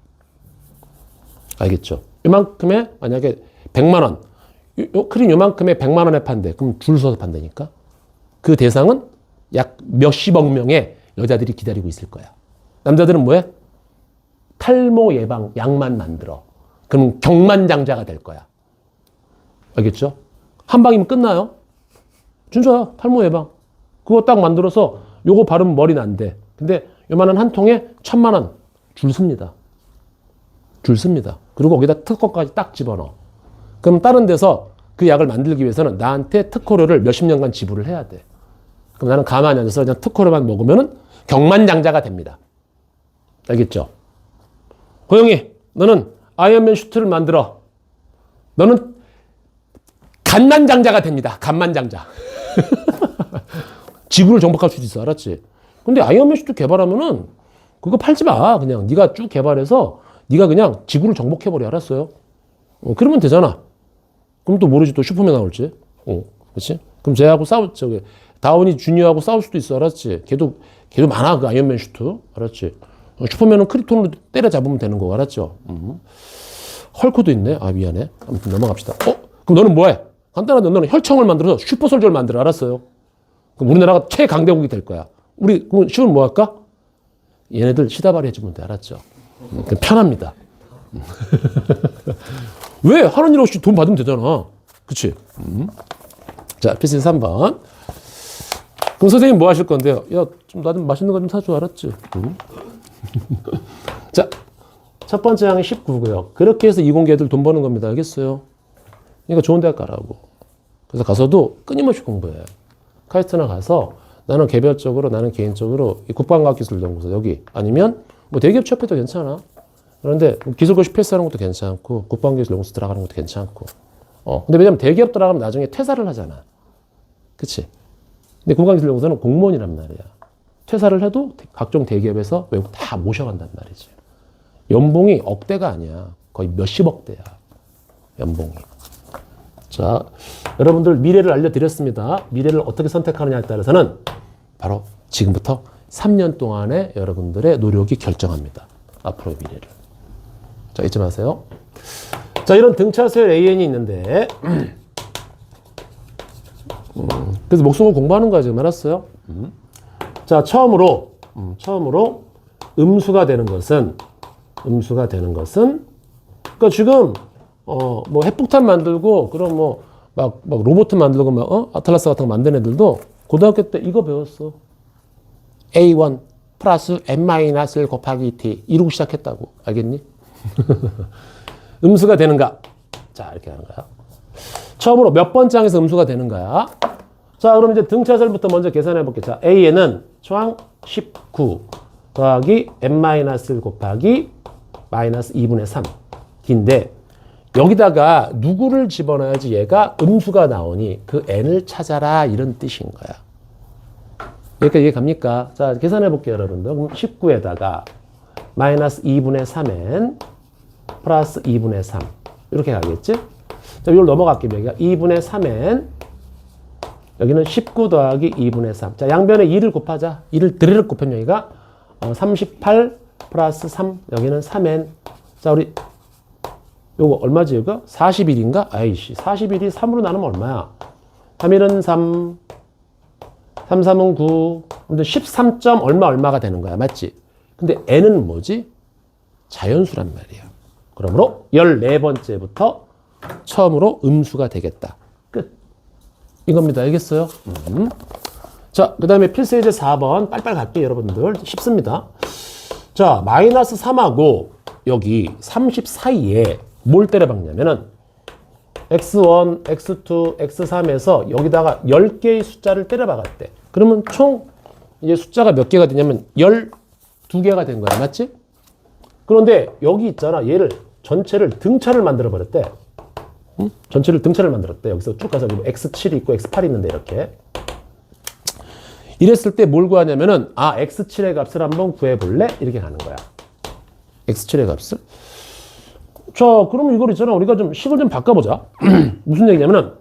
알겠죠? 이만큼에 만약에 100만 원, 요 크림 요만큼에 100만 원에 판대. 그럼 줄 서서 판다니까. 그 대상은 약 몇십억 명의 여자들이 기다리고 있을 거야. 남자들은 뭐해? 탈모 예방 약만 만들어. 그럼 경만장자가 될 거야. 알겠죠? 한 방이면 끝나요. 진짜야. 탈모 예방. 그거 딱 만들어서 요거 바르면 머리 난대. 근데 요만한 한 통에 1,000만 원 줄 섭니다. 줄 씁니다. 그리고 거기다 특허까지 딱 집어넣어. 그럼 다른 데서 그 약을 만들기 위해서는 나한테 특허료를 몇십 년간 지불을 해야 돼. 그럼 나는 가만히 앉아서 그냥 특허료만 먹으면은 경만장자가 됩니다. 알겠죠? 호영이, 너는 아이언맨 슈트를 만들어. 너는 간만장자가 됩니다. 간만장자. 지구를 정복할 수도 있어. 알았지? 근데 아이언맨 슈트 개발하면은 그거 팔지 마. 그냥 네가 쭉 개발해서 네가 그냥 지구를 정복해버려. 알았어요? 그러면 되잖아. 그럼 또 모르지. 또 슈퍼맨 나올지. 그렇지? 그럼 쟤하고 다우니 주니어하고 싸울 수도 있어. 알았지? 걔도 많아. 그 아이언맨 슈트. 알았지? 슈퍼맨은 크립톤으로 때려잡으면 되는 거. 알았죠? 헐크도 있네. 아, 미안해. 아무튼 넘어갑시다. 그럼 너는 뭐해? 간단한데 너는 혈청을 만들어서 슈퍼솔저를 만들어. 알았어요? 그럼 우리나라가 최강대국이 될 거야. 우리 그럼 시험 뭐 할까? 얘네들 시다발이 해주면 돼. 알았죠? 편합니다. 왜? 하는 일 없이 돈 받으면 되잖아. 그치? 자, 필수 3번. 그럼 선생님 뭐 하실 건데요? 야, 좀 나 좀 맛있는 거 좀 사줘. 알았지? 자, 첫 번째 항이 19고요. 그렇게 해서 이공계 애들 돈 버는 겁니다. 알겠어요? 그러니까 좋은 대학 가라고. 그래서 가서도 끊임없이 공부해. 카이스트나 가서 나는 개별적으로, 나는 개인적으로 이 국방과학기술연구소 여기 아니면 뭐 대기업 취업해도 괜찮아. 그런데 기술고시 패스하는 것도 괜찮고 국방기술연구소 들어가는 것도 괜찮고. 근데 왜냐면 대기업 들어가면 나중에 퇴사를 하잖아. 그치? 근데 국방기술연구소는 공무원이란 말이야. 퇴사를 해도 각종 대기업에서 외국 다 모셔간단 말이지. 연봉이 억대가 아니야. 거의 몇십억대야. 연봉이. 자, 여러분들 미래를 알려드렸습니다. 미래를 어떻게 선택하느냐에 따라서는 바로 지금부터 3년 동안의 여러분들의 노력이 결정합니다. 앞으로의 미래를. 자, 잊지 마세요. 자, 이런 등차수열 AN이 있는데 그래서 목숨을 공부하는 거야 지금. 알았어요? 자, 처음으로 음수가 되는 것은 그러니까 지금 뭐 핵폭탄 만들고 그럼 뭐 막 로봇 만들고 막 아틀라스 같은 거 만드는 애들도 고등학교 때 이거 배웠어. A1 플러스 N-1 곱하기 T 이러고 시작했다고. 알겠니? 음수가 되는가? 자, 이렇게 하는 거야. 처음으로 몇 번째 항에서 음수가 되는 거야. 자, 그럼 이제 등차설부터 먼저 계산해 볼게. 자, A에는 초항 19 더하기 N-1 곱하기 마이너스 2분의 3 D인데 여기다가 누구를 집어넣어야지 얘가 음수가 나오니 그 n을 찾아라 이런 뜻인 거야. 여기까지 이해 갑니까? 자, 계산해 볼게요, 여러분들. 그럼 19에다가 마이너스 2분의 3n 플러스 2분의 3 이렇게 가겠지? 자, 이걸 넘어갈게요. 여기가 2분의 3n 여기는 19 더하기 2분의 3. 자, 양변에 2를 곱하자. 2를 드르륵 곱하면 여기가 38 플러스 3 여기는 3n. 자, 우리 요거 얼마지 이거? 41인가? 아이씨 41이 3으로 나누면 얼마야? 3일은 3 3, 3은 9 근데 13점 얼마가 되는 거야 맞지? 근데 n은 뭐지? 자연수란 말이야. 그러므로 14번째부터 처음으로 음수가 되겠다. 끝. 이겁니다. 알겠어요? 자, 그 다음에 필수예제 4번 빨빨 갈게요 여러분들. 쉽습니다. 자, 마이너스 3하고 여기 30 사이에 뭘 때려박냐면은 x1, x2, x3에서 여기다가 10개의 숫자를 때려박았대. 그러면 총 이제 숫자가 몇 개가 되냐면 12개가 된 거야. 맞지? 그런데 여기 있잖아. 얘를 전체를 등차를 만들어 버렸대. 응? 전체를 등차를 만들었대. 여기서 쭉 가서 x7이 있고 x8이 있는데 이렇게. 이랬을 때 뭘 구하냐면은 x7의 값을 한번 구해 볼래? 이렇게 가는 거야. x7의 값을. 자, 그럼 이걸 있잖아. 우리가 좀 식을 좀 바꿔보자. 무슨 얘기냐면은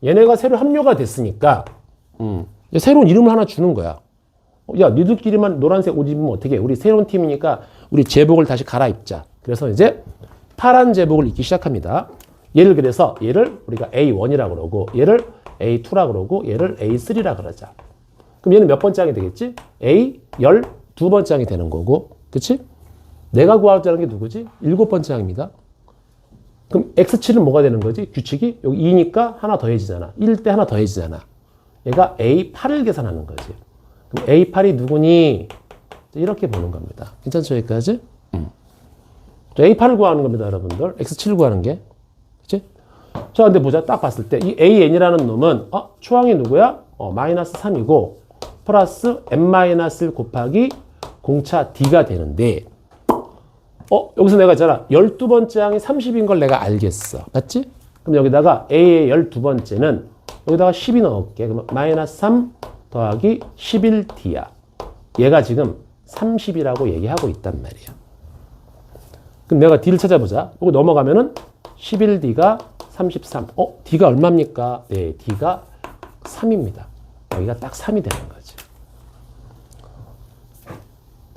얘네가 새로 합류가 됐으니까 새로운 이름을 하나 주는 거야. 야, 니들끼리만 노란색 옷 입으면 어떻게 해? 우리 새로운 팀이니까 우리 제복을 다시 갈아입자. 그래서 이제 파란 제복을 입기 시작합니다. 얘를 그래서 얘를 우리가 A1이라고 그러고 얘를 A2라고 그러고 얘를 A3라고 그러자. 그럼 얘는 몇 번째 항이 되겠지? A 12번째 항이 되는 거고. 그치? 내가 구하자는 게 누구지? 7번째 항입니다. 그럼 X7은 뭐가 되는 거지? 규칙이? 여기 2니까 하나 더해지잖아. 1 때 하나 더해지잖아. 얘가 A8을 계산하는 거지. 그럼 A8이 누구니? 이렇게 보는 겁니다. 괜찮죠? 여기까지? A8을 구하는 겁니다, 여러분들. X7을 구하는 게. 그치? 자, 근데 보자. 딱 봤을 때 이 AN이라는 놈은 초항이 누구야? 마이너스 3이고 플러스 n-1 곱하기 공차 D가 되는데 여기서 내가 있잖아. 12번째 항이 30인 걸 내가 알겠어. 맞지? 그럼 여기다가 A의 12번째는 여기다가 10이 넣을게. 그러면 마이너스 3 더하기 11D야. 얘가 지금 30이라고 얘기하고 있단 말이야. 그럼 내가 D를 찾아보자. 여기 넘어가면은 11D가 33. D가 얼마입니까? 네, D가 3입니다. 여기가 딱 3이 되는 거지.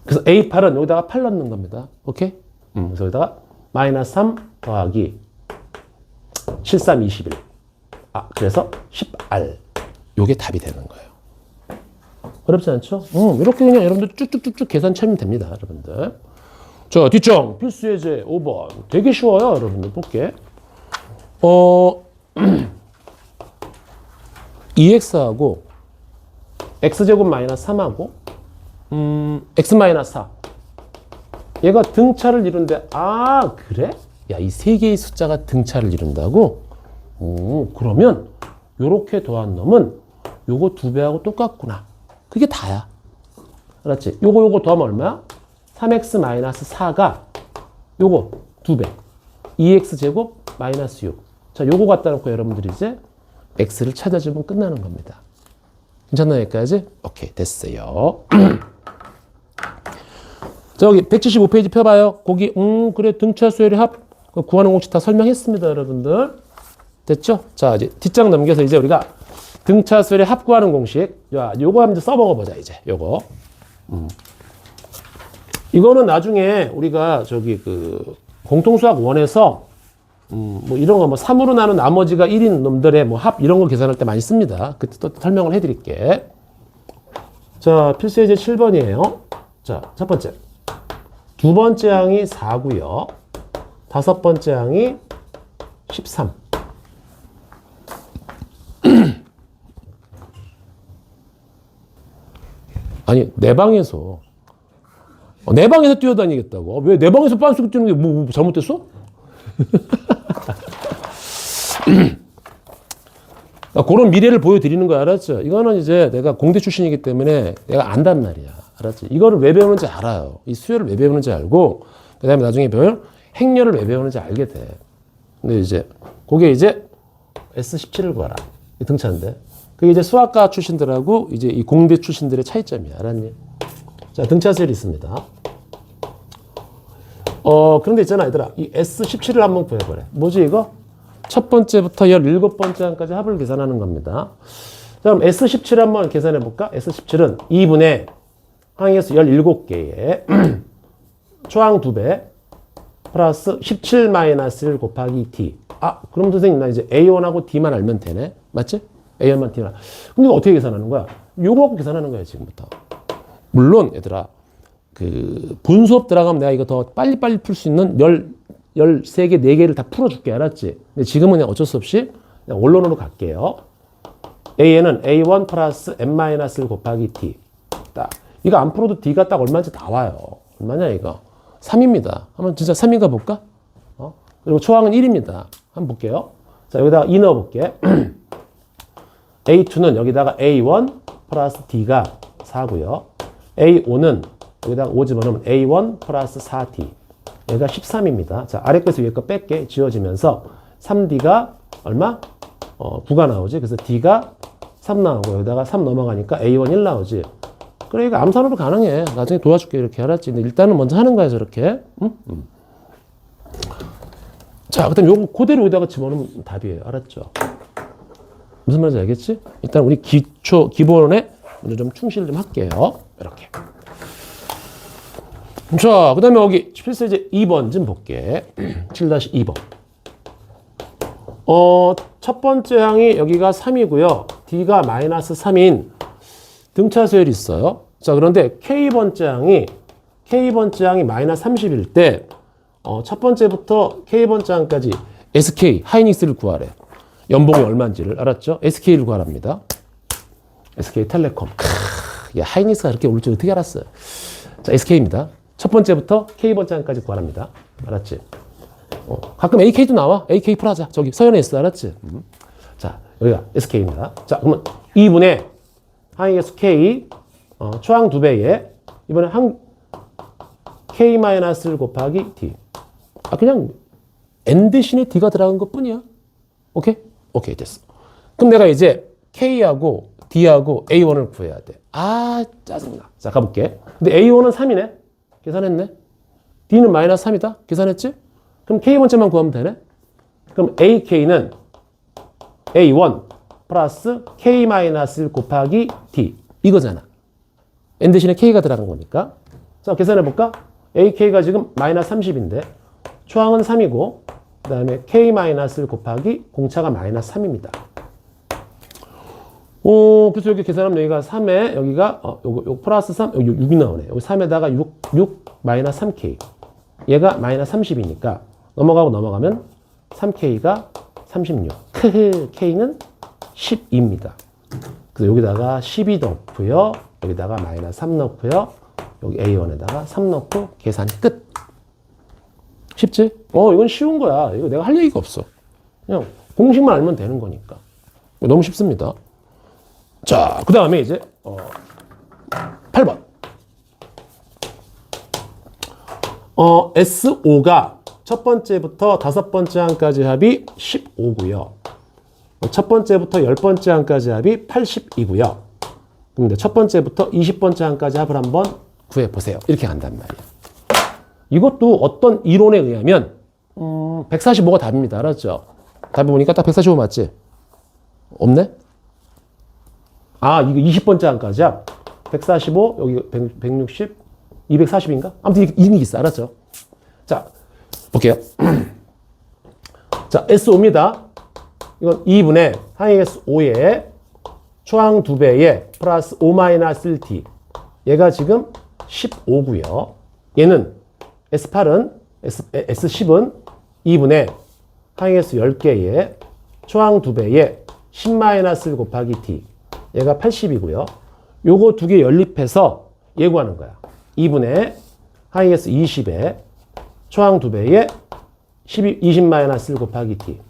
그래서 A8은 여기다가 8 넣는 겁니다. 오케이? 그래서 여기다가 마이너스 3 더하기 73, 21. 그래서 10R. 요게 답이 되는 거예요. 어렵지 않죠? 이렇게 그냥 여러분들 쭉쭉쭉쭉 계산 치면 됩니다. 여러분들. 자, 뒷정. 필수예제 5번. 되게 쉬워요. 여러분들 볼게. 2x하고 x제곱 마이너스 3하고 x 마이너스 4. 얘가 등차를 이룬데 그래? 야, 이 세 개의 숫자가 등차를 이룬다고? 그러면 요렇게 더한 놈은 요거 2배하고 똑같구나. 그게 다야. 알았지? 요거 더하면 얼마야? 3x 마이너스 4가 요거 2배. 2x 제곱 마이너스 6. 자, 요거 갖다 놓고 여러분들이 이제 x를 찾아주면 끝나는 겁니다. 괜찮나요, 여기까지? 오케이, 됐어요. 저기 175페이지 펴봐요. 거기 그래 등차 수열의 합 구하는 공식 다 설명했습니다, 여러분들. 됐죠? 자, 이제 뒷장 넘겨서 이제 우리가 등차 수열의 합 구하는 공식. 야, 요거 한번 써먹어보자, 이제 요거. 이거는 나중에 우리가 저기 공통수학 1에서 뭐 이런 거 3으로 나눈 나머지가 1인 놈들의 뭐 합 이런 거 계산할 때 많이 씁니다. 그때 또 설명을 해드릴게. 자, 필수예제 7번이에요. 자, 첫 번째. 두 번째 항이 4고요. 다섯 번째 항이 13. 아니, 내 방에서 뛰어다니겠다고. 왜 내 방에서 빤스로 뛰는 게 뭐 잘못됐어? 그런 미래를 보여드리는 거 알았죠? 이거는 이제 내가 공대 출신이기 때문에 내가 안단 말이야. 알았지? 이거를 왜 배우는지 알아요. 이 수열을 왜 배우는지 알고, 그 다음에 나중에 배울 행렬을 왜 배우는지 알게 돼. 근데 이제 그게 이제 S17을 구하라. 등차인데. 그게 이제 수학과 출신들하고 이제 이 공대 출신들의 차이점이야. 알았니? 자, 등차수열이 있습니다. 그런데 있잖아, 얘들아. 이 S17을 한번 구해보래. 뭐지, 이거? 첫 번째부터 17번째 항까지 합을 계산하는 겁니다. 자, 그럼 S17 한번 계산해볼까? S17은 2분의 항의수 17개에 초항 2배 플러스 17-1 곱하기 D. 아, 그럼 선생님, 나 이제 A1하고 D만 알면 되네? 맞지? A1만 D만. 근데 이거 어떻게 계산하는 거야? 요거 갖고 계산하는 거야, 지금부터. 물론, 얘들아, 그, 본 수업 들어가면 내가 이거 더 빨리빨리 풀 수 있는 13개, 4개를 다 풀어줄게. 알았지? 근데 지금은 그냥 어쩔 수 없이 그냥 원론으로 갈게요. A에는 A1 플러스 M-1 곱하기 D. 딱. 이거 안 풀어도 D가 딱 얼마인지 나와요. 얼마냐, 이거? 3입니다. 한번 진짜 3인가 볼까? 그리고 초항은 1입니다. 한번 볼게요. 자, 여기다가 2 넣어볼게. A2는 여기다가 A1 플러스 D가 4고요. A5는 여기다가 5 집어넣으면 A1 플러스 4D. 얘가 13입니다. 자, 아래 거에서 위에 거 뺄게. 지워지면서 3D가 얼마? 9가 나오지. 그래서 D가 3 나오고 여기다가 3 넘어가니까 A1 1 나오지. 그래, 이거 암산으로 가능해. 나중에 도와줄게. 이렇게 알았지. 근데 일단은 먼저 하는 거야, 저렇게. 응? 자, 그 다음에 요거 그대로 여기다가 집어넣으면 답이에요. 알았죠? 무슨 말인지 알겠지? 일단 우리 기본에 먼저 좀 충실을 좀 할게요. 이렇게. 자, 그 다음에 여기 필수제 2번 좀 볼게. 7-2번. 첫 번째 항이 여기가 3이고요. D가 마이너스 3인 등차수열이 있어요. 자, 그런데 K번째 항이 마이너스 30일 때, 첫 번째부터 K번째 항까지 SK, 하이닉스를 구하래. 연봉이 얼마인지를 알았죠? SK를 구하랍니다. SK텔레콤. 야, 하이닉스가 그렇게 올 줄 어떻게 알았어요? 자, SK입니다. 첫 번째부터 K번째 항까지 구하랍니다. 알았지? 가끔 AK도 나와. AK 풀하자. 저기 서연에 있어. 알았지? 자, 여기가 SK입니다. 자, 그러면 2분의 항의수 K, 초항 2배에 이번에 K-1 곱하기 D. 아, 그냥 N 대신에 D가 들어간 것 뿐이야. 오케이? 오케이, 됐어. 그럼 내가 이제 K하고 D하고 A1을 구해야 돼. 아, 짜증나. 자, 가볼게. 근데 A1은 3이네. 계산했네. D는 마이너스 3이다. 계산했지? 그럼 K번째만 구하면 되네. 그럼 AK는 A1 플러스 K-1 곱하기 D. 이거잖아. N 대신에 K가 들어간 거니까. 자, 계산해볼까? AK가 지금 마이너스 30인데 초항은 3이고 그 다음에 K-1 곱하기 공차가 마이너스 3입니다. 그래서 여기 계산하면 여기가 3에 여기가 요거 플러스 3, 여기 6이 나오네. 여기 3에다가 6 마이너스 3K. 얘가 마이너스 30이니까 넘어가면 3K가 36. K는 12입니다. 그래서 여기다가 12 넣고요. 여기다가 마이너스 3 넣고요. 여기 A1에다가 3 넣고 계산 끝. 쉽지? 이건 쉬운 거야. 이거 내가 할 얘기가 없어. 그냥 공식만 알면 되는 거니까. 너무 쉽습니다. 자, 그 다음에 이제 8번. S5가 첫 번째부터 5번째 항까지 합이 15고요. 첫 번째부터 10번째 항까지 합이 80이고요. 근데 첫 번째부터 20번째 항까지 합을 한번 구해보세요. 이렇게 간단 말이에요. 이것도 어떤 이론에 의하면 145가 답입니다. 알았죠? 답이 보니까 딱 145 맞지? 없네? 아, 이거 20번째 항까지야? 145, 여기 160, 240인가? 아무튼 이게 있어. 알았죠? 자, 볼게요. 자, S5입니다. 이건 2분의 항의 S5에 초항 2배에 플러스 5-1D. 얘가 지금 15고요. 얘는 S8은, S10은 2분의 항의 수 10개에 초항 2배에 10-1 곱하기 D. 얘가 80이고요. 요거 두 개 연립해서 예구하는 거야. 2분의 항의 수 20에 초항 2배에 20-1 곱하기 D.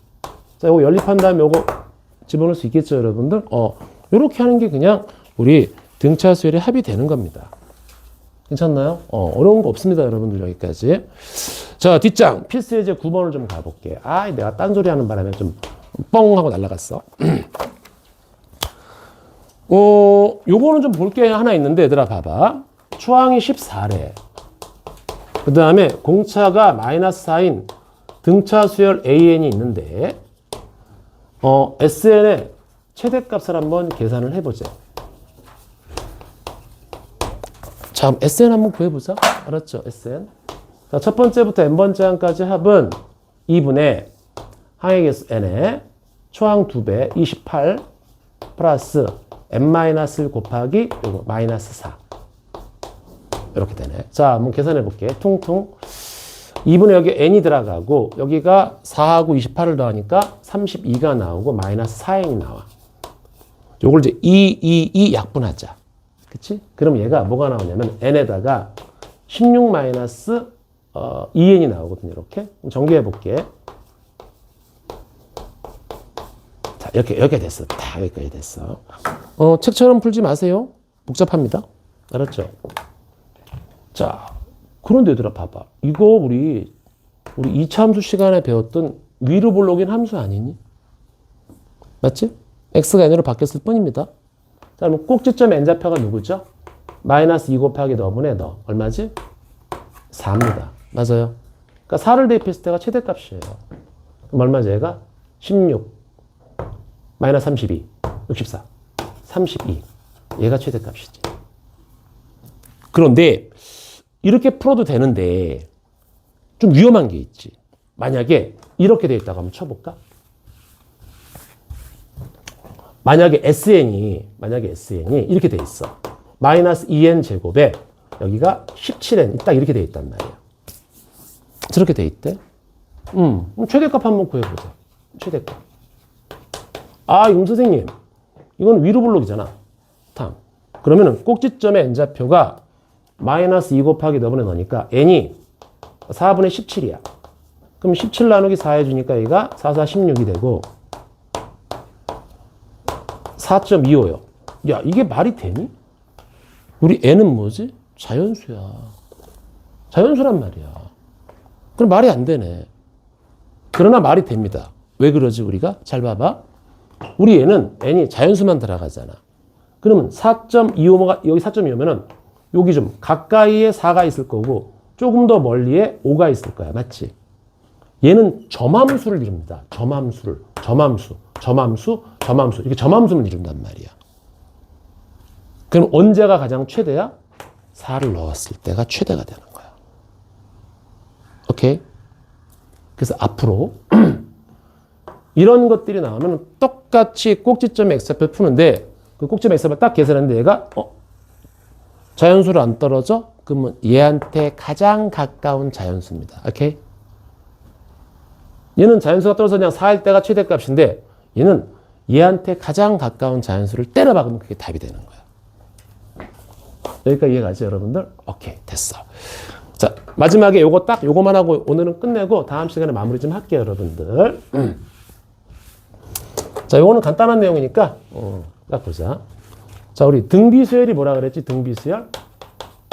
자, 요거 연립한 다음에 요거 집어넣을 수 있겠죠, 여러분들? 요렇게 하는 게 그냥 우리 등차수열의 합이 되는 겁니다. 괜찮나요? 어려운 거 없습니다, 여러분들 여기까지. 자, 뒷장 필수 예제 9번을 좀 가볼게. 내가 딴소리 하는 바람에 좀 뻥 하고 날아갔어. 요거는 좀 볼 게 하나 있는데 얘들아 봐봐. 초항이 14래. 그 다음에 공차가 마이너스 4인 등차 수열 AN이 있는데 SN의 최대값을 한번 계산을 해보자. 자, SN 한번 구해보자. 알았죠? SN. 자, 첫 번째부터 n번째 항까지 합은 2분의 항의 n의 초항 2배 28 플러스 n-1 곱하기 요거 마이너스 4 이렇게 되네. 자, 한번 계산해 볼게. 퉁퉁 2분의 여기 n이 들어가고 여기가 4하고 28을 더하니까 32가 나오고 마이너스 4n이 나와. 요걸 이제 2 약분하자. 그치? 그럼 얘가 뭐가 나오냐면 n에다가 16 마이너스 2n이 나오거든요. 이렇게 정리해 볼게. 자, 이렇게 됐어. 다 여기까지 됐어. 책처럼 풀지 마세요. 복잡합니다. 알았죠? 자, 그런데 얘들아 봐봐. 이거 우리 2차 함수 시간에 배웠던 위로 볼록인 함수 아니니? 맞지? x가 n으로 바뀌었을 뿐입니다. 자, 그럼 꼭지점 n좌표가 누구죠? 마이너스 2 곱하기 너분의 너. 얼마지? 4입니다. 맞아요. 그러니까 4를 대입했을 때가 최대값이에요. 그럼 얼마지 얘가? 16 마이너스 32 64 32 얘가 최대값이지. 그런데 이렇게 풀어도 되는데 좀 위험한 게 있지. 만약에 이렇게 돼 있다고 한번 쳐볼까? 만약에 SN이 이렇게 돼 있어. 마이너스 2n 제곱에 여기가 17n 딱 이렇게 돼 있단 말이야. 저렇게 돼 있대. 최대값 한번 구해보자. 최대값. 임 선생님, 이건 위로 볼록이잖아. 그러면은 꼭지점의 n좌표가 마이너스 2 곱하기 너분의 너니까 n이 4분의 17이야. 그럼 17 나누기 4 해주니까 얘가 4, 4, 16이 되고 4.25요. 야, 이게 말이 되니? 우리 n은 뭐지? 자연수야. 자연수란 말이야. 그럼 말이 안 되네. 그러나 말이 됩니다. 왜 그러지 우리가? 잘 봐봐. 우리 얘는 n이 자연수만 들어가잖아. 그러면 4.25가 여기 4.25면은 여기 좀 가까이에 4가 있을 거고 조금 더 멀리에 5가 있을 거야. 맞지? 얘는 점함수를 이룹니다. 점함수. 이렇게 점함수를 이룬단 말이야. 그럼 언제가 가장 최대야? 4를 넣었을 때가 최대가 되는 거야. 오케이? 그래서 앞으로 이런 것들이 나오면 똑같이 꼭지점 x좌표 푸는데 그 꼭지점 x좌표 딱 계산했는데 얘가 자연수로 안 떨어져? 그러면 얘한테 가장 가까운 자연수입니다. 오케이? 얘는 자연수가 떨어져서 그냥 4일 때가 최대값인데 얘는 얘한테 가장 가까운 자연수를 때려 박으면 그게 답이 되는 거야. 여기까지 이해가지 여러분들? 오케이, 됐어. 자, 마지막에 요거만 하고 오늘은 끝내고 다음 시간에 마무리 좀 할게요, 여러분들. 자, 요거는 간단한 내용이니까 딱 보자. 자, 우리 등비수열이 뭐라 그랬지? 등비수열?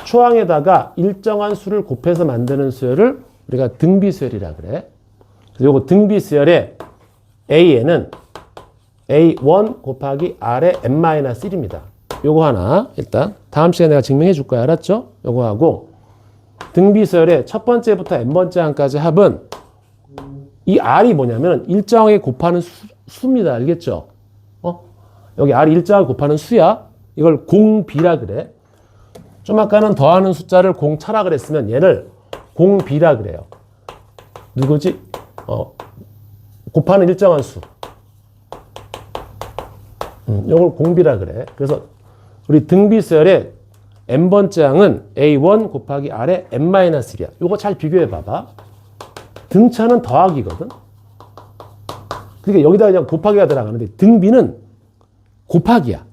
초항에다가 일정한 수를 곱해서 만드는 수열을 우리가 등비수열이라 그래. 그래서 요거 등비수열의 A에는 A1 곱하기 R의 n-1입니다. 요거 하나 일단 다음 시간에 내가 증명해 줄 거야. 알았죠? 요거 하고 등비수열의 첫 번째부터 n번째 항까지 합은 이 R이 뭐냐면 일정하게 곱하는 수입니다. 알겠죠? 여기 R이 일정하게 곱하는 수야. 이걸 공비라 그래. 좀 아까는 더하는 숫자를 공차라 그랬으면 얘를 공비라 그래요. 누구지? 곱하는 일정한 수. 이걸 공비라 그래. 그래서 우리 등비수열의 n번째 항은 A1 곱하기 R의 n-1이야. 이거 잘 비교해 봐봐. 등차는 더하기거든. 그러니까 여기다 그냥 곱하기가 들어가는데 등비는 곱하기야.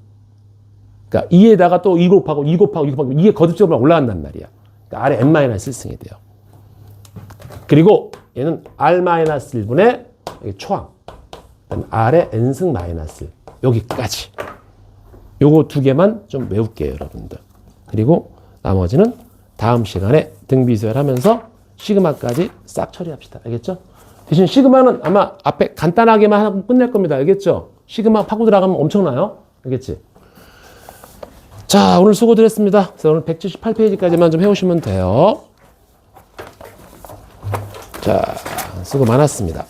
그러니까 2에다가 또 2 곱하고 2 곱하고 2 곱하고 이게 거듭적으로 올라간단 말이야. 그러니까 R의 n-1승이 돼요. 그리고 얘는 R-1분의 초항. R의 n승 마이너스. 여기까지. 요거 두 개만 좀 외울게요, 여러분들. 그리고 나머지는 다음 시간에 등비수열하면서 시그마까지 싹 처리합시다. 알겠죠? 대신 시그마는 아마 앞에 간단하게만 하고 끝낼 겁니다. 알겠죠? 시그마 파고 들어가면 엄청나요. 알겠지? 자, 오늘 수고드렸습니다. 그래서 오늘 178페이지까지만 좀 해오시면 돼요. 자, 수고 많았습니다.